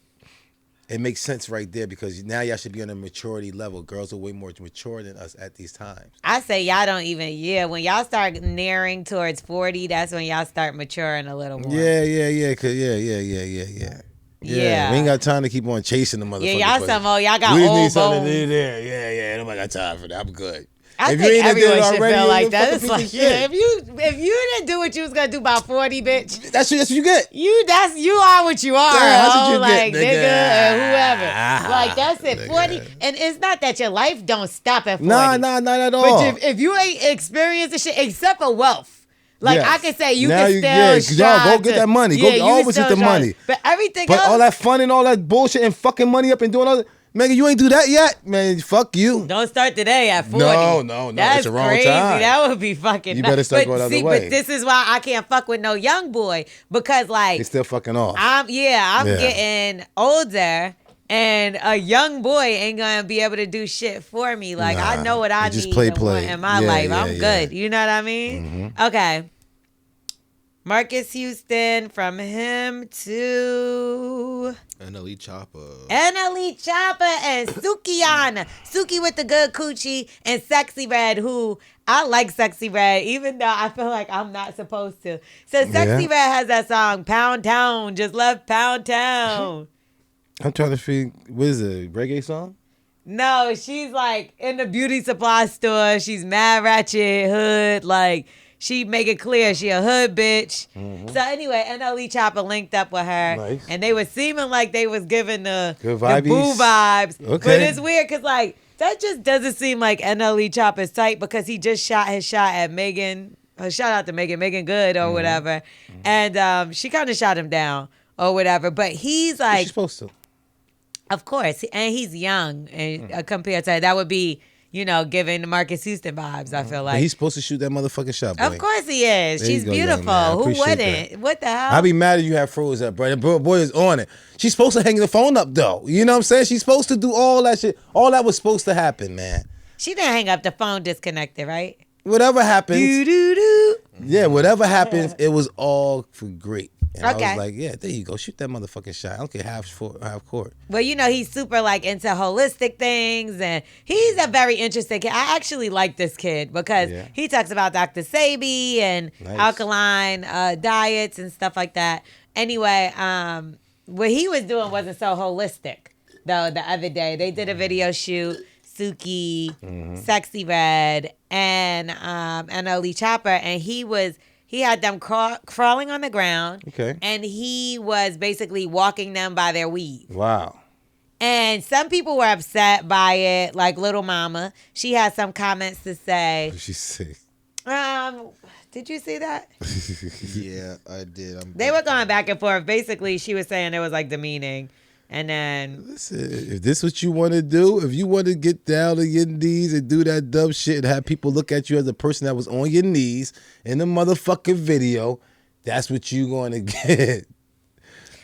It makes sense right there because now y'all should be on a maturity level. Girls are way more mature than us at these times. I say y'all don't even, when y'all start nearing towards 40, that's when y'all start maturing a little more. Yeah. Yeah. Yeah. We ain't got time to keep on chasing the motherfucker. Yeah, y'all some old, y'all got we old need something to bones. do there. Yeah. Nobody got time for that. I'm good. I If you think ain't did it everyone should already, feel like you that. fucking It's piece like, of yeah, shit. if you didn't do what you was gonna do by 40, bitch, That's what you get. you are what you are, Yeah, that's what you like get, nigga, nigga. and whoever. Like that's it. Nigga. 40, and it's not that your life don't stop at 40. Nah, not at all. But if you ain't experienced the shit except for wealth. Like Yes. I can say you Now can you- still yeah, 'cause y'all strive go get to- that money. Yeah, Go you can always still get the strive. money. But everything But else, all that fun and all that bullshit and fucking money up and doing all that, man, you ain't do that yet, man. Fuck you. don't start today at 40. No. That's It's the wrong crazy. time. That would be fucking You nuts. better start But going the other see, way. But this is why I can't fuck with no young boy because like They still fucking off. I'm Yeah. getting older, and a young boy ain't gonna be able to do shit for me. Like I Nah, know what I you just need play. and want in my Yeah, life. yeah, I'm yeah. good. You know what I mean? Okay. Marcus Houston, from him to NLE Chopper. NLE Chopper and Sukiana. Suki with the good coochie and Sexy Red, who I like Sexy Red, even though I feel like I'm not supposed to. So Sexy Yeah. Red has that song, Pound Town, just left Pound Town. I'm trying to figure. What is it? Reggae song? No, she's like in the beauty supply store. She's mad ratchet hood. Like she make it clear she a hood bitch. So anyway, NLE Chopper linked up with her, Nice. and they was seeming like they was giving the Good boo vibes. vibes. Okay. But it's weird because like that just doesn't seem like NLE Chopper's type because he just shot his shot at Megan. Shout out to Megan Good or whatever, and she kind of shot him down or whatever. But he's Like, like. she's supposed to. Of course, and he's young, and compared to her, that would be, giving the Marcus Houston vibes. I feel But like, he's supposed to shoot that motherfucking shot, boy. of course he is. There you She's go, young beautiful. man. I Who appreciate wouldn't? that. What the hell? I'd be mad if you had froze up, bro. The boy is on it. She's supposed to hang the phone up, though. You know what I'm saying? She's supposed to do all that shit. All that was supposed to happen, man. She didn't hang up the phone disconnected, right? Whatever happens, Do. yeah, whatever happens, it was all for great. And I Okay. was like, yeah, there you go. Shoot that motherfucking shot. I don't care half court. Well, he's super like into holistic things, and he's a very interesting kid. I actually like this kid because Yeah. he talks about Dr. Sabi and Nice. alkaline diets and stuff like that. Anyway, what he was doing wasn't so holistic though. The other day they did a video shoot. Suki, Sexy Red, and NLE Chopper, and he had them crawling on the ground. Okay. And he was basically walking them by their weave. Wow. And some people were upset by it, like Little Mama. She had some comments to say. She's sick. Did you see that? Yeah, I did. They were going back and forth. Basically, she was saying it was like demeaning. And then, Listen, if this is what you want to do, if you want to get down on your knees and do that dumb shit and have people look at you as a person that was on your knees in the motherfucking video, that's what you going to get.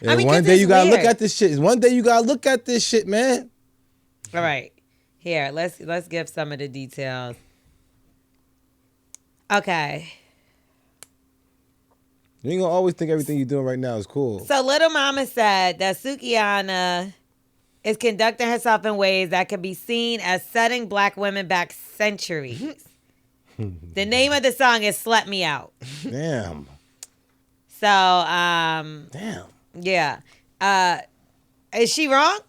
And I mean, one 'cause day it's you gotta weird. look at this shit. One day you gotta look at this shit, man. all right, here, let's give some of the details. Okay. You ain't gonna always think everything you're doing right now is cool. So Little Mama said that Sukiana is conducting herself in ways that can be seen as setting black women back centuries. The name of the song is Slut Me Out. Damn. So, Damn. yeah. Is she wrong?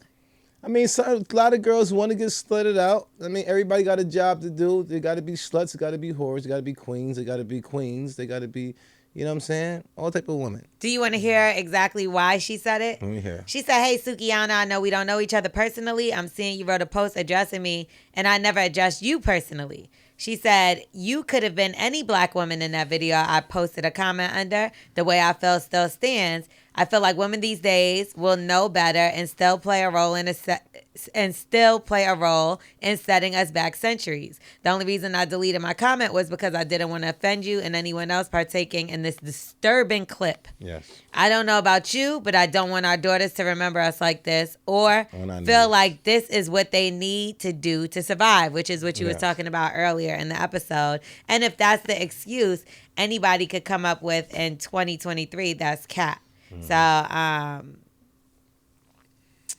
I mean, a lot of girls want to get slutted out. I mean, everybody got a job to do. They got to be sluts. They got to be whores. They got to be queens. They got to be queens. They got to be, you know what I'm saying? All type of women. Do you want to hear exactly why she said it? Let me hear. She said, "Hey, Sukiana, I know we don't know each other personally. I'm seeing you wrote a post addressing me, and I never addressed you personally." She said, "You could have been any black woman in that video I posted a comment under. The way I feel still stands. I feel like women these days will know better and still play a role in setting us back centuries. The only reason I deleted my comment was because I didn't want to offend you and anyone else partaking in this disturbing clip. Yes. I don't know about you, but I don't want our daughters to remember us like this or On our feel knees. like this is what they need to do to survive," which is what you was Yes. talking about earlier in the episode. And if that's the excuse anybody could come up with in 2023, that's cap. So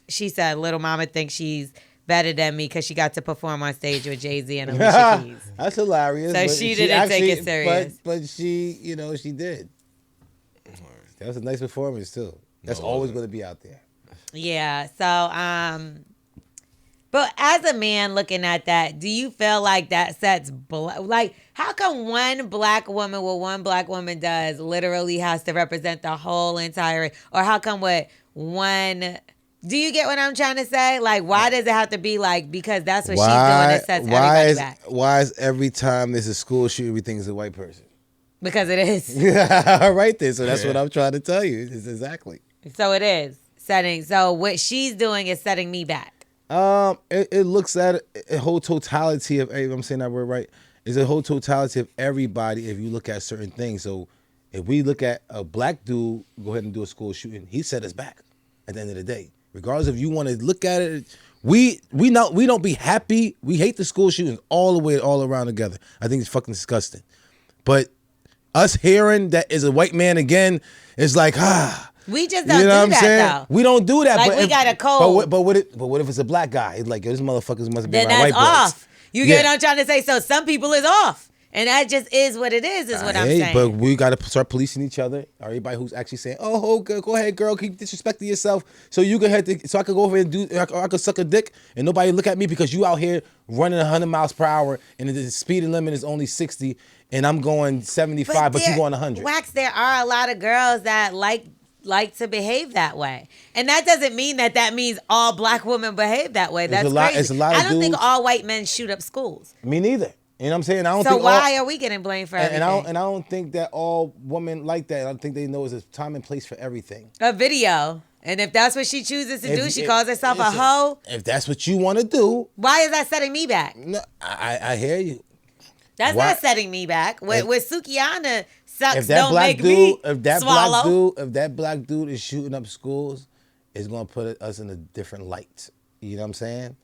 she said, "Little Mama thinks she's better than me because she got to perform on stage with Jay-Z and Alicia Keys." That's hilarious. So but she didn't take it serious. But she, you know, she did. That was a nice performance too. That's No, always it going to be out there. Yeah. So, but as a man looking at that, do you feel like that sets like how come one black woman, what one black woman does, literally has to represent the whole entire, or how come what one? Do you get what I'm trying to say? Like, why does it have to be like because that's what she's doing? It sets everybody back Why is every time there's a school shooting, everything's a white person? because it is. Right there. So that's what I'm trying to tell you. It's exactly. So it is setting. So what she's doing is setting me back. It looks at a whole totality of. I'm saying that word right. It's a whole totality of everybody. If you look at certain things, so if we look at a black dude go ahead and do a school shooting, he set us back. At the end of the day, regardless if you want to look at it, we don't be happy. We hate the school shootings all around together. I think it's fucking disgusting. But us hearing that is a white man again is like We just don't you know do what I'm that saying? though. We don't do that. Like, but we if, got a code. But what if it's a black guy? It's like, yo, this motherfuckers must be Then around that's white boys. off. You get what I'm trying to say? So some people is off. And that just is what it is what I'm saying. But we got to start policing each other. Everybody who's actually saying, "Oh, go ahead, girl, keep disrespecting yourself, so you so I could go over and I could suck a dick, and nobody look at me because you out here running 100 miles per hour, and the speeding limit is only 60, and I'm going 75, but you going 100." Wax, there are a lot of girls that like to behave that way. And that doesn't mean that means all black women behave that way. That's crazy. It's a lot of I don't think dudes- all white men shoot up schools. Me neither. You know what I'm saying? I don't So think why are we getting blamed for everything? and I don't think that all women like that. I think they know there's a time and place for everything. A video. And if that's what she chooses to do, she If- calls herself a listen, hoe. If that's what you want to do, Why is that setting me back? no, I hear you. That's Why- not setting me back. With Sukiana, sucks If that don't black make dude, me if that swallow. if that black dude is shooting up schools, it's gonna put us in a different light. You know what I'm saying?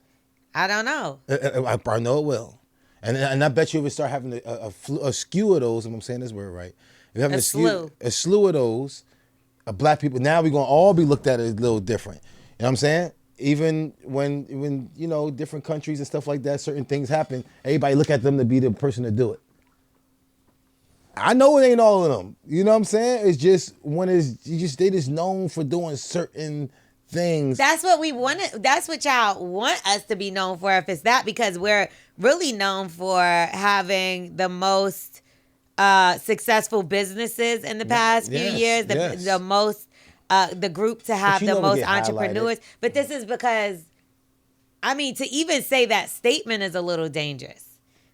I don't know. I know it will, and I bet you if we start having a skew of those, if I'm saying this word right, if you're having a slew of those, black people. Now we're gonna all be looked at as a little different. You know what I'm saying? Even when you know different countries and stuff like that, certain things happen. Everybody look at them to be the person to do it. I know it ain't all of them. You know what I'm saying? It's just they just known for doing certain things. That's what we want. That's what y'all want us to be known for. If it's that, because we're really known for having the most successful businesses in the past few years. The most, the group to have the most entrepreneurs. But this is because, I mean, to even say that statement is a little dangerous.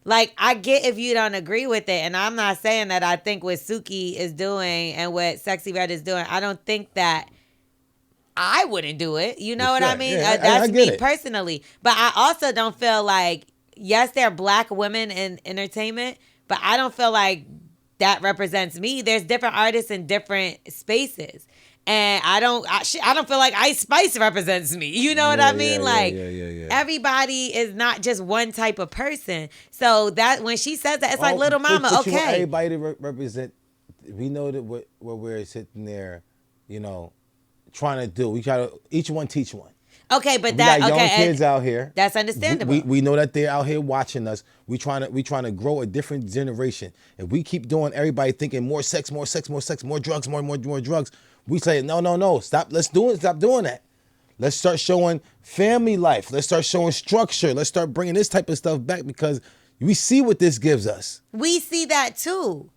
Like, I get if you don't agree with it, and I'm not saying that I think what Suki is doing and what Sexy Red is doing, I don't think that I wouldn't do it. You know what I mean? Yeah, that's I me it. personally. But I also don't feel like, yes, there are black women in entertainment, but I don't feel like that represents me. There's different artists in different spaces. And I don't feel like Ice Spice represents me. You know what I mean? Everybody is not just one type of person. So that when she says that, it's like, little mama, but okay. You want everybody to represent. We know that what we're sitting there, you know, trying to do. We try to each one teach one. Okay, but we got young kids out here. That's understandable. We know that they're out here watching us. We trying to grow a different generation. If we keep doing everybody thinking more sex, more drugs, more drugs, we say no, stop. Stop doing that. Let's start showing family life. Let's start showing structure. Let's start bringing this type of stuff back because we see what this gives us. We see that too.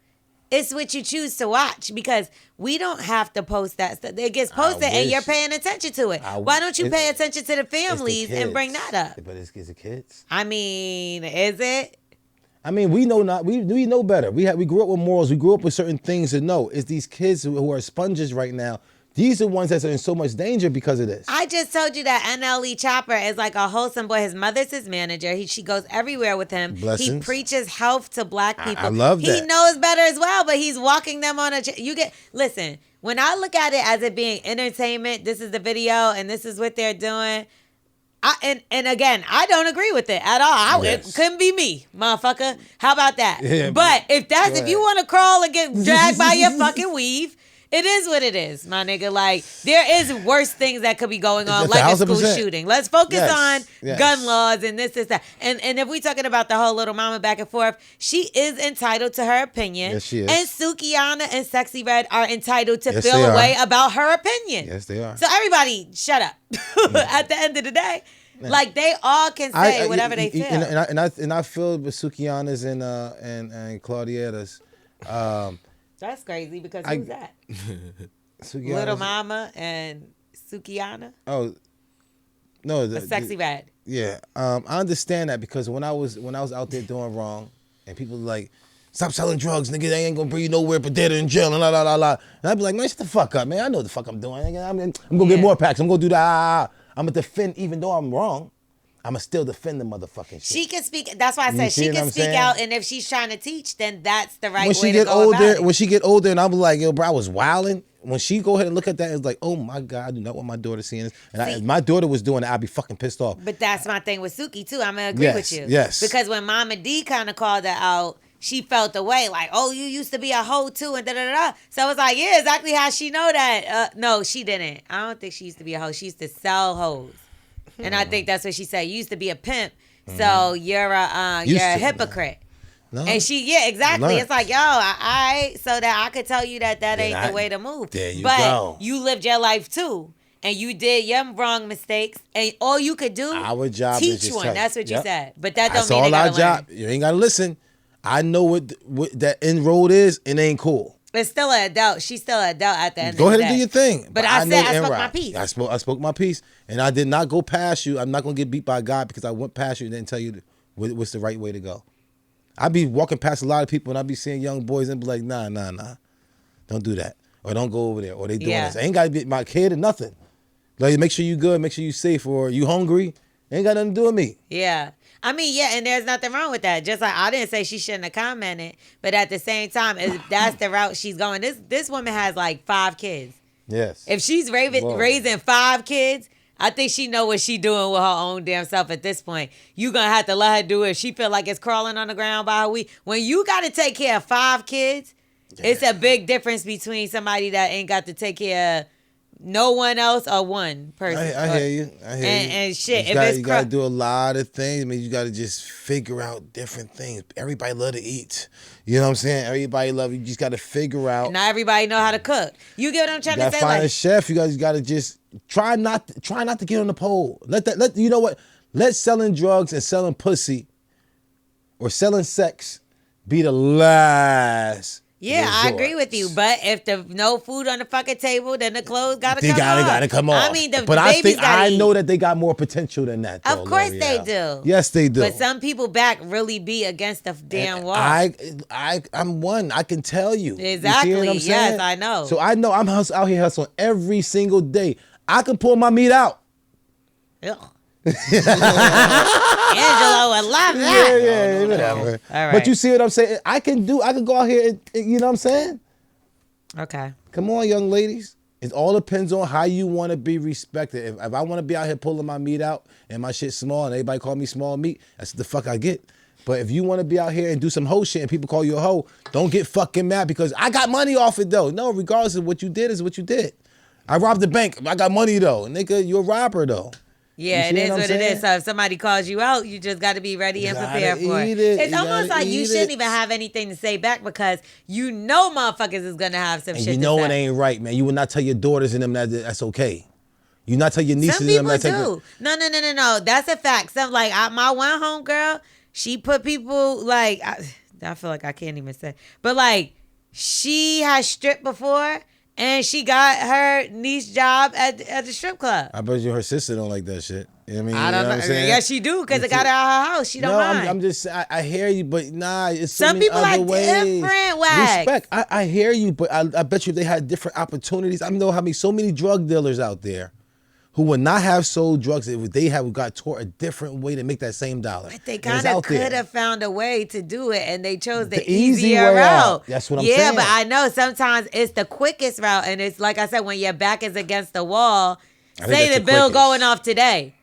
It's what you choose to watch because we don't have to post that stuff. It gets posted and you're paying attention to it. Why don't you pay attention to the families and bring that up? But it's the kids. I mean, is it? I mean, we know better. We grew up with morals. We grew up with certain things to know. It's these kids who are sponges right now. These are ones that are in so much danger because of this. I just told you that NLE Chopper is like a wholesome boy. His mother's his manager. She goes everywhere with him. Blessings. He preaches health to black people. I love that. He knows better as well, but he's walking them on listen, when I look at it as it being entertainment, this is the video and this is what they're doing. And again, I don't agree with it at all. It couldn't be me, motherfucker. How about that? Yeah, but if you want to crawl and get dragged by your fucking weave, it is what it is, my nigga. Like, there is worse things that could be going on, like a school shooting. Let's focus on gun laws and this, that. And if we talking about the whole little mama back and forth, she is entitled to her opinion. Yes, she is. And Sukiana and Sexy Red are entitled to feel a way about her opinion. Yes, they are. So everybody, shut up. At the end of the day, like, they all can say whatever they feel. And I feel with Sukiana's and Claudietta's. That's crazy because who's that? Little Mama and Sukiana? Oh, no. Sexy Red. Yeah. I understand that because when I was out there doing wrong and people were like, stop selling drugs, nigga, they ain't gonna bring you nowhere but dead or in jail and la la la la. And I'd be like, man, shut the fuck up, man. I know what the fuck I'm doing. I'm gonna get more packs. I'm gonna do that. I'm gonna defend even though I'm wrong. I'ma still defend the motherfucking shit. She can speak. That's why I said she can speak out, and if she's trying to teach, then that's the right way to go about it. When she get older, and I'm like, yo, bro, I was wilding. When she go ahead and look at that, it's like, oh my God, I do not want my daughter seeing this. And if my daughter was doing it, I'd be fucking pissed off. But that's my thing with Suki too. I'm gonna agree with you. Yes. Because when Mama D kind of called her out, she felt the way like, oh, you used to be a hoe too, and da da da. So I was like, yeah, exactly how she know that. No, she didn't. I don't think she used to be a hoe. She used to sell hoes. And I think that's what she said. You used to be a pimp, so you're a hypocrite. No. And exactly. It's like, yo, so that I could tell you that ain't the way to move. There you but go. You lived your life too, and you did your wrong mistakes, and all you could do, our job teach is just one. That's what you said. But that don't that's mean all they gotta our job. learn. You ain't gotta listen. I know what that inroad is. It ain't cool. It's still an adult. She's still an adult at the end of the day. Go ahead and do your thing. But I spoke my piece. I spoke my piece, and I did not go past you. I'm not gonna get beat by God because I went past you and didn't tell you what's the right way to go. I be walking past a lot of people and I be seeing young boys and be like, nah, don't do that, or don't go over there, or they doing this. I ain't gotta be my kid or nothing. Like, make sure you good, make sure you safe, or you hungry. Ain't got nothing to do with me. Yeah. I mean, and there's nothing wrong with that. Just like I didn't say she shouldn't have commented, but at the same time, if that's the route she's going, this woman has like 5 kids. Yes. If she's raising 5 kids, I think she know what she doing with her own damn self at this point. You gonna have to let her do it. If she feel like it's crawling on the ground by her week. When you got to take care of 5 kids, it's a big difference between somebody that ain't got to take care of no one else or one person. I hear you. I hear you. And shit, You gotta do a lot of things. I mean, you gotta just figure out different things. Everybody love to eat. You know what I'm saying? Everybody love. You just gotta figure out. Not everybody know how to cook. You get what I'm trying to say? Find a chef. You guys gotta just try not to get on the pole. Let you know what? Let selling drugs and selling pussy or selling sex be the last. Yeah, resort. I agree with you. But if the no food on the fucking table, then the clothes gotta come off. Gotta come off. I mean, the but babies I know that they got more potential than that. Though, of course L'Oreal. they do. Yes, they do. But some people back really be against the damn wall. I'm one. I can tell you. Exactly. You see what I'm yes, saying? I know. So I know I'm out here hustling every single day. I can pull my meat out. Ugh. Angelo would love that. Yeah, whatever. All right. But you see what I'm saying? I can go out here and you know what I'm saying? Okay. Come on, young ladies. It all depends on how you want to be respected. If I want to be out here pulling my meat out and my shit small and everybody call me small meat, that's the fuck I get. But if you want to be out here and do some hoe shit and people call you a hoe, don't get fucking mad because I got money off it though. No, regardless of what you did is what you did. I robbed the bank. I got money though. Nigga, you're a robber though. Yeah, it is what it is. So if somebody calls you out, you just got to be ready and prepared for it. It's almost like you shouldn't even have anything to say back because you know motherfuckers is going to have some shit to say. You know it ain't right, man. You would not tell your daughters and them that's okay. You not tell your nieces and them that's okay. Some people do. No. That's a fact. Some like my one homegirl, she put people like, I feel like I can't even say. But like, she has stripped before. And she got her niece job at the strip club. I bet you her sister don't like that shit. You know what I mean? I don't know. What I'm saying? Yeah, she do because it got her out of her house. She don't mind. I'm just. I hear you, but nah. It's so some many people other like ways. different ways. Respect. I hear you, but I bet you if they had different opportunities. I know so many drug dealers out there who would not have sold drugs if they have got taught a different way to make that same dollar. But they kind of could have found a way to do it, and they chose the easy easier way route. That's what I'm saying. Yeah, but I know sometimes it's the quickest route, and it's like I said, when your back is against the wall, say the bill going off today.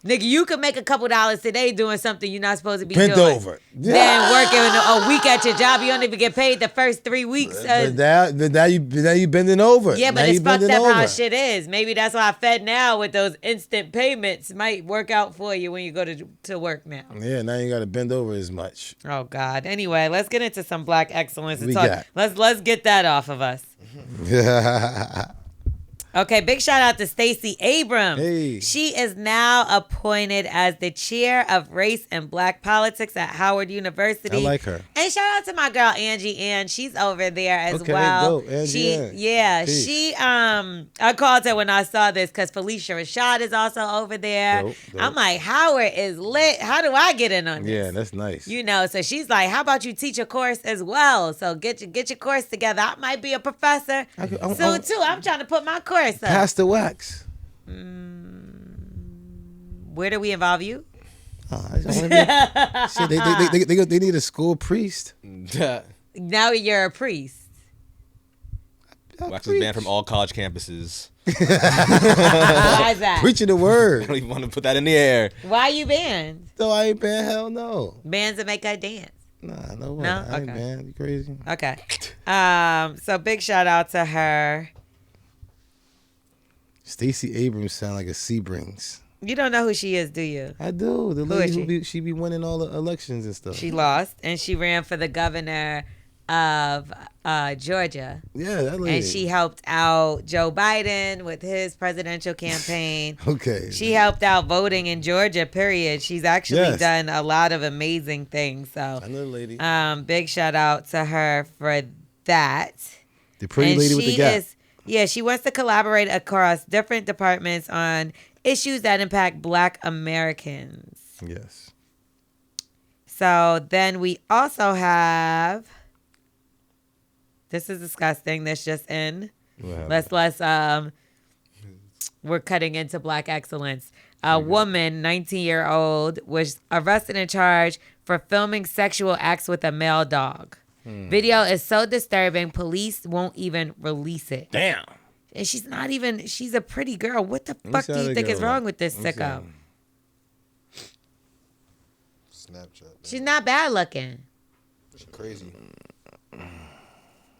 Nigga, you could make a couple dollars today doing something you're not supposed to be doing. Bent over. Then working a week at your job, you don't even get paid the first 3 weeks. But now you bending over. Yeah, but now it's fucked up how shit is. Maybe that's why Fed now with those instant payments might work out for you when you go to work now. Yeah, now you got to bend over as much. Oh God. Anyway, let's get into some black excellence and talk. Let's get that off of us. Okay, big shout out to Stacey Abrams. Hey. She is now appointed as the chair of race and black politics at Howard University. I like her. And shout out to my girl Angie Ann. She's over there as well. Dope. Angie Ann. She I called her when I saw this because Felicia Rashad is also over there. Dope. I'm like, Howard is lit. How do I get in on this? Yeah, that's nice. You know, so she's like, how about you teach a course as well? So get your course together. I might be a professor soon too. I'm trying to put my course up. Pass the wax. Where do we involve you? Shit, they need a school priest. Now you're a priest. Wax is banned from all college campuses. Why is that? Preaching the word. I don't even want to put that in the air. Why you banned? No, I ain't banned. Hell no. Bands that make her dance. Nah, no way. No? I ain't banned. You crazy? Okay. So big shout out to her. Stacey Abrams sound like a Seabrings. You don't know who she is, do you? I do. The lady she be winning all the elections and stuff. She lost, and she ran for the governor of Georgia. Yeah, that lady. And she helped out Joe Biden with his presidential campaign. Okay. She helped out voting in Georgia, period. She's actually done a lot of amazing things. So I know the lady. Big shout out to her for that. The pretty lady with the gap. She wants to collaborate across different departments on issues that impact Black Americans. Yes. So then we also have, this is disgusting. This just in. Let's we're cutting into Black excellence. A woman, 19-year-old, was arrested and charged for filming sexual acts with a male dog. Video is so disturbing, police won't even release it. Damn. And she's a pretty girl. What the fuck do you think is wrong with this sicko? Snapchat. She's not bad looking. She's crazy.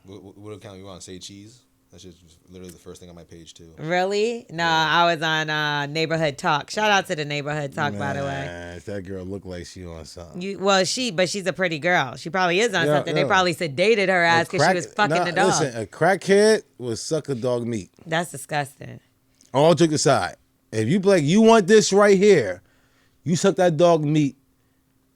What account you on? Say cheese? That's just literally the first thing on my page too. Really? No, I was on Neighborhood Talk. Shout out to the Neighborhood Talk, by the way. Man, that girl look like she on something. But she's a pretty girl. She probably is on Yeah, something. They yeah. probably sedated her ass because she was fucking the dog. Listen, a crackhead will suck a dog meat. That's disgusting. All joke aside, if you be like, you want this right here, you suck that dog meat,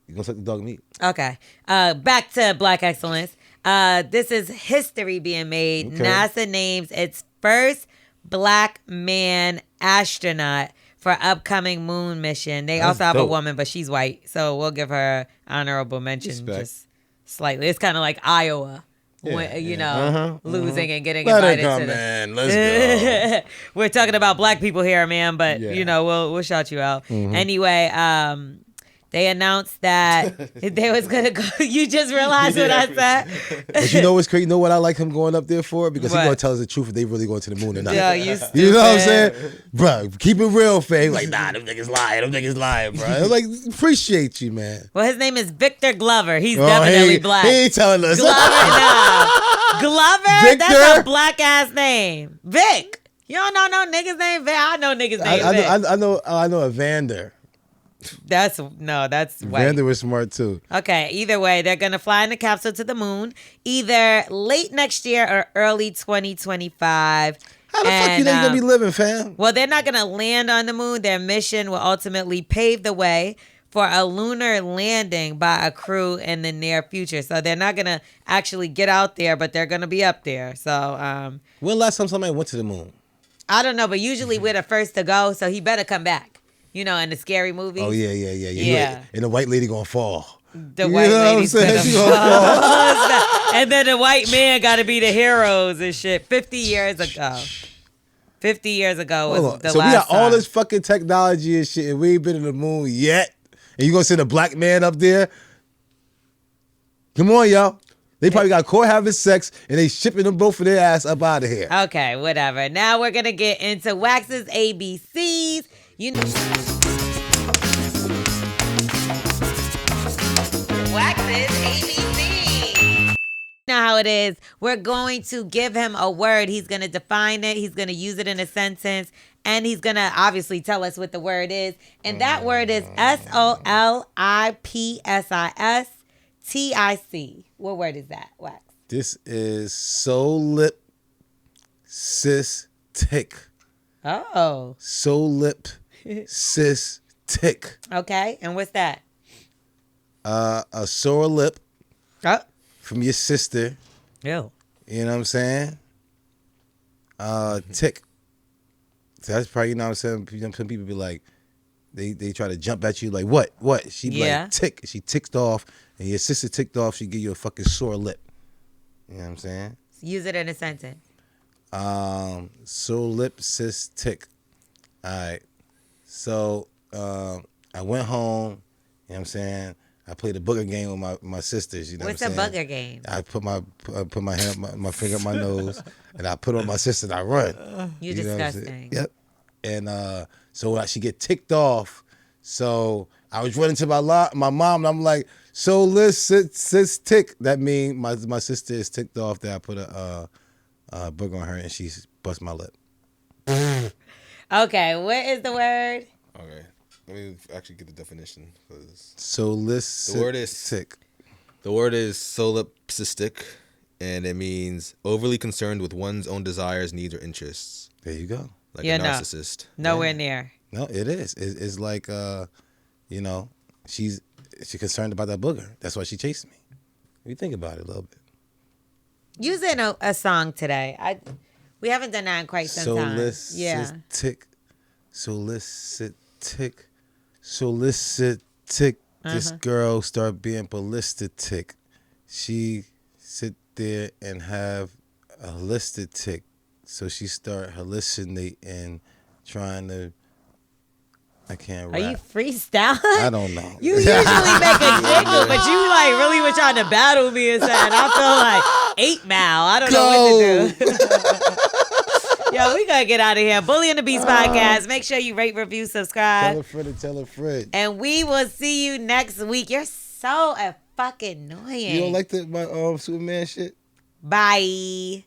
you gonna suck the dog meat. Okay. Back to Black Excellence. This is history being made. Okay. NASA names its first black man astronaut for upcoming moon mission. They That's also have dope. a woman, but she's white. So we'll give her honorable mention Respect. just slightly. It's kind of like Iowa. Yeah, When, you yeah. know, losing and getting Let her invited come, to the... man. Let's go. We're talking about black people here, man, but Yeah. you know, we'll shout you out. Anyway, they announced that they was gonna go. You just realized what I said? But you know what's crazy? You know what I like him going up there for? Because What? he's gonna tell us the truth if they really going to the moon or not. Yo, you stupid. You know what I'm saying? Bro, keep it real, fam. Like, nah, them niggas lying, bro. I'm like, appreciate you, man. Well, his name is Victor Glover. He's Oh, definitely he, black. He ain't telling us. Glover, no. Glover? Victor? That's a black ass name. Vic. You don't know no niggas named Vic? I know niggas named Vic. I know Evander. That's white. Evander was smart too. Okay, either way, they're going to fly in the capsule to the moon either late next year or early 2025. How the fuck you think you gonna be living, fam? Well, they're not going to land on the moon. Their mission will ultimately pave the way for a lunar landing by a crew in the near future. So they're not going to actually get out there, but they're going to be up there. So When last time somebody went to the moon? I don't know, but usually we're the first to go, so he better come back. You know, in the scary movies. Oh yeah. Yeah. And the white lady gonna fall. The white lady's gonna She gonna fall. And then the white man got to be the heroes and shit. 50 years ago. 50 years ago was Hold on. the So last we got all time. this fucking technology and shit, and we ain't been in the moon yet. And you gonna send a black man up there? Come on, y'all. They probably got caught having sex, and they shipping them both for their ass up out of here. Okay, whatever. Now we're going to get into Wax's ABCs. You know. Wax's ABCs. You know how it is. We're going to give him a word. He's going to define it. He's going to use it in a sentence. And he's going to obviously tell us what the word is. And that word is SOLIPSISTIC. What word is that, Wax? This is solipsistic. Oh. Solipsistic. Okay. And what's that? A sore lip Oh. from your sister. Ew. You know what I'm saying? Tick. So that's probably, you know what I'm saying? Some people be like, they try to jump at you like, what? She be like, tick. She ticked off, and your sister ticked off, she give you a fucking sore lip. You know what I'm saying? Use it in a sentence. Solipsistic. All right. So I went home, you know what I'm saying? I played a booger game with my sisters, you know What's what I'm a saying? booger game? I put my hand, my finger up my nose, and I put on my sister and I run. You know what I'm saying? disgusting. Yep. And so when she get ticked off, so I was running to my mom, and I'm like, so sis tick. That mean my sister is ticked off that I put a booger on her and she bust my lip. Okay, what is the word? Okay. Let me actually get the definition. The word is tick. The word is solipsistic, and it means overly concerned with one's own desires, needs, or interests. There you go. Like Yeah, a no. narcissist. Nowhere near. No, it is. It's like you know, she's concerned about that booger. That's why she chased me. If you think about it a little bit. Using a song today. We haven't done that in quite some time. Yeah. Solicitic. This girl start being ballistic. She sit there and have a holistic tick. So she start hallucinating, trying to. I can't rap. Are you freestyling? I don't know. You usually make a jingle, but you like really were trying to battle me and saying, I feel like 8 Mile. I don't know what to do. Yo, we gotta get out of here. Bully and the Beast podcast. Make sure you rate, review, subscribe. Tell a friend and tell a friend. And we will see you next week. You're so fucking annoying. You don't like my Superman shit? Bye.